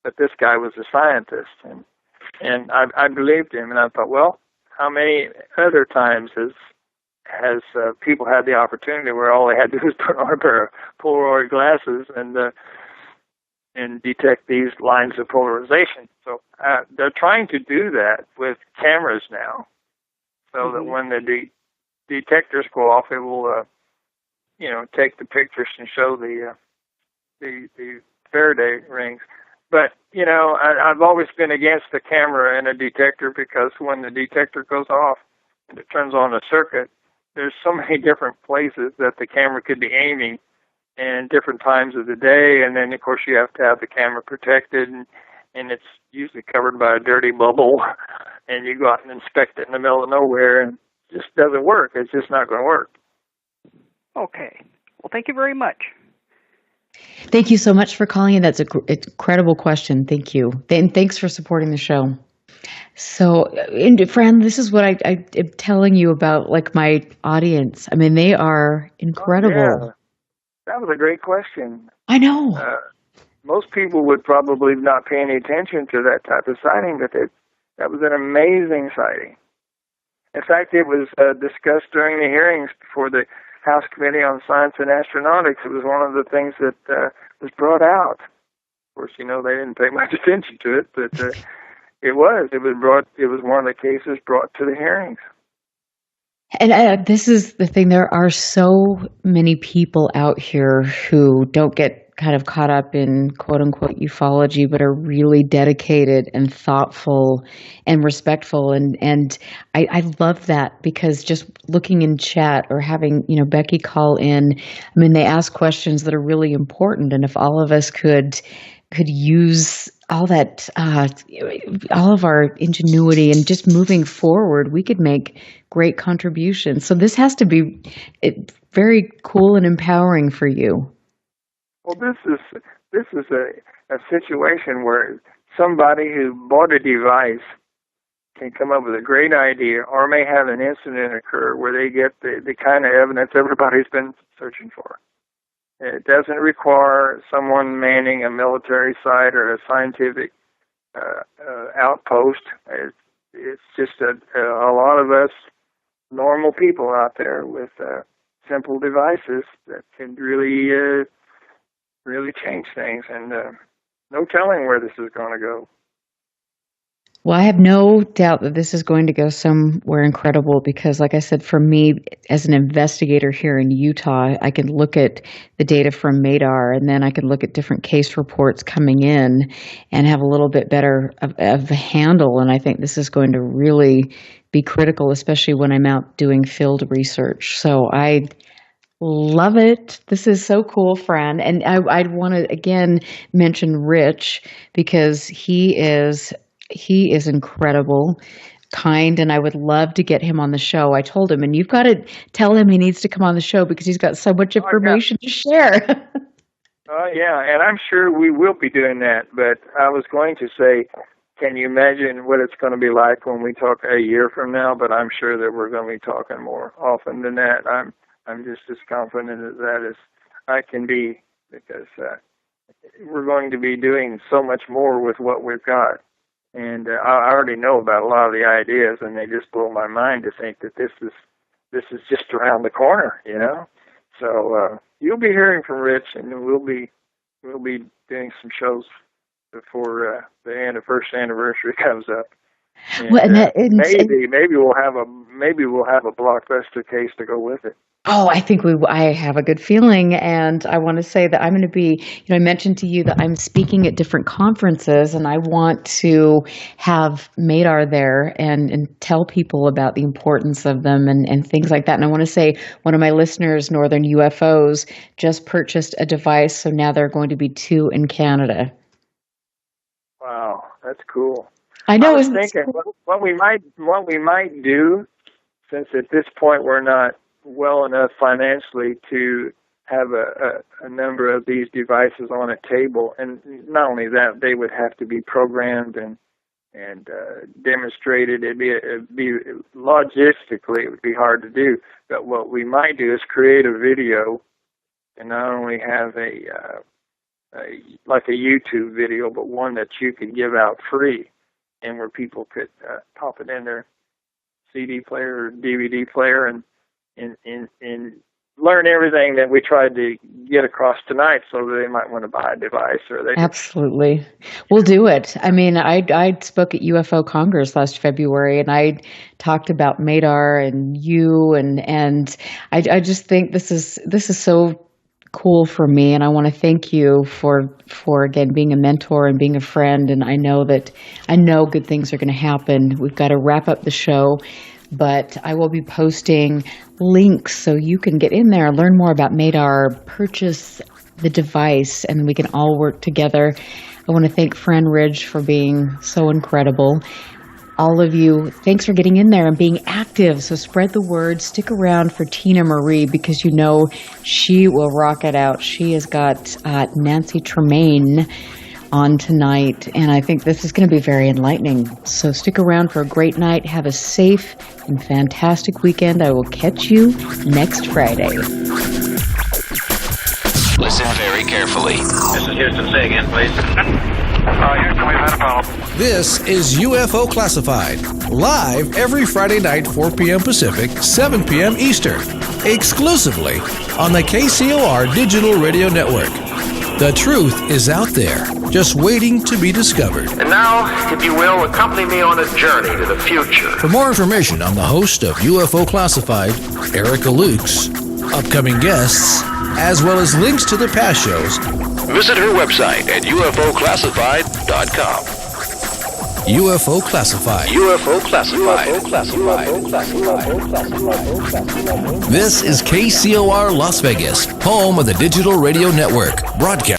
but this guy was a scientist, and I believed him, and I thought, well, how many other times has people had the opportunity where all they had to do was put on a pair of Polaroid glasses and detect these lines of polarization? So they're trying to do that with cameras now, so that when the detectors go off, it will, take the pictures and show the Faraday rings. But, I've always been against the camera and a detector because when the detector goes off and it turns on a circuit, there's so many different places that the camera could be aiming and different times of the day. And then, of course, you have to have the camera protected, and it's usually covered by a dirty bubble. And you go out and inspect it in the middle of nowhere, and it just doesn't work. It's just not going to work. Okay. Well, thank you very much. Thank you so much for calling in. That's an incredible question. Thank you. And thanks for supporting the show. So, Fran, this is what I am telling you about, like, my audience. I mean, they are incredible. Oh, yeah. That was a great question. I know. Most people would probably not pay any attention to that type of sighting, but that was an amazing sighting. In fact, it was discussed during the hearings before the House Committee on Science and Astronautics. It was one of the things that was brought out. Of course, they didn't pay much attention to it, but it was one of the cases brought to the hearings. And this is the thing. There are so many people out here who don't get kind of caught up in quote-unquote ufology, but are really dedicated and thoughtful and respectful. And I love that, because just looking in chat or having, Becky call in, I mean, they ask questions that are really important. And if all of us could use all that, all of our ingenuity and just moving forward, we could make great contributions. So this has to be very cool and empowering for you. Well, this is a situation where somebody who bought a device can come up with a great idea, or may have an incident occur where they get the kind of evidence everybody's been searching for. It doesn't require someone manning a military site or a scientific outpost. It's just a lot of us normal people out there with simple devices that can really change things, and no telling where this is going to go. Well, I have no doubt that this is going to go somewhere incredible because, like I said, for me, as an investigator here in Utah, I can look at the data from MADAR and then I can look at different case reports coming in and have a little bit better of a handle. And I think this is going to really be critical, especially when I'm out doing field research. So I love it. This is so cool, Fran. And I'd want to, again, mention Rich because he is incredible, kind, and I would love to get him on the show. I told him, and you've got to tell him he needs to come on the show because he's got so much information to share. Yeah, and I'm sure we will be doing that. But I was going to say, can you imagine what it's going to be like when we talk a year from now? But I'm sure that we're going to be talking more often than that. I'm just as confident as that as I can be because we're going to be doing so much more with what we've got. And I already know about a lot of the ideas, and they just blow my mind to think that this is just around the corner, you know. So you'll be hearing from Rich, and we'll be doing some shows before the first anniversary comes up. And, maybe we'll have a blockbuster case to go with it. Oh, I have a good feeling. And I want to say that I'm going to be, I mentioned to you that I'm speaking at different conferences and I want to have MADAR there and tell people about the importance of them and things like that. And I want to say one of my listeners, Northern UFOs, just purchased a device. So now there are going to be 2 in Canada. Wow, that's cool. I know. I was thinking what we might do, since at this point we're not well enough financially to have a number of these devices on a table, and not only that, they would have to be programmed and demonstrated. It'd be logistically it would be hard to do. But what we might do is create a video, and not only have like a YouTube video, but one that you could give out free, and where people could pop it in their CD player or DVD player and learn everything that we tried to get across tonight, so that they might want to buy a device. Absolutely. We'll do it. I mean, I spoke at UFO Congress last February, and I talked about MADAR and you, and I just think this is so cool for me, and I want to thank you for again being a mentor and being a friend. And I know good things are going to happen. We've got to wrap up the show, but I will be posting links so you can get in there, learn more about MADAR, purchase the device, and we can all work together. I want to thank Fran Ridge for being so incredible. All of you, thanks for getting in there and being active. So spread the word. Stick around for Tina Marie because she will rock it out. She has got Nancy Tremaine on tonight, and I think this is going to be very enlightening. So stick around for a great night. Have a safe and fantastic weekend. I will catch you next Friday. Listen very carefully. This is Houston. Say again, please. Houston, we've had a problem. This is UFO Classified, live every Friday night, 4 p.m. Pacific, 7 p.m. Eastern, exclusively on the KCOR Digital Radio Network. The truth is out there, just waiting to be discovered. And now, if you will, accompany me on a journey to the future. For more information on the host of UFO Classified, Erica Lukes, upcoming guests, as well as links to the past shows, visit her website at ufoclassified.com. UFO Classified. UFO Classified. This is KCOR Las Vegas, home of the Digital Radio Network, broadcast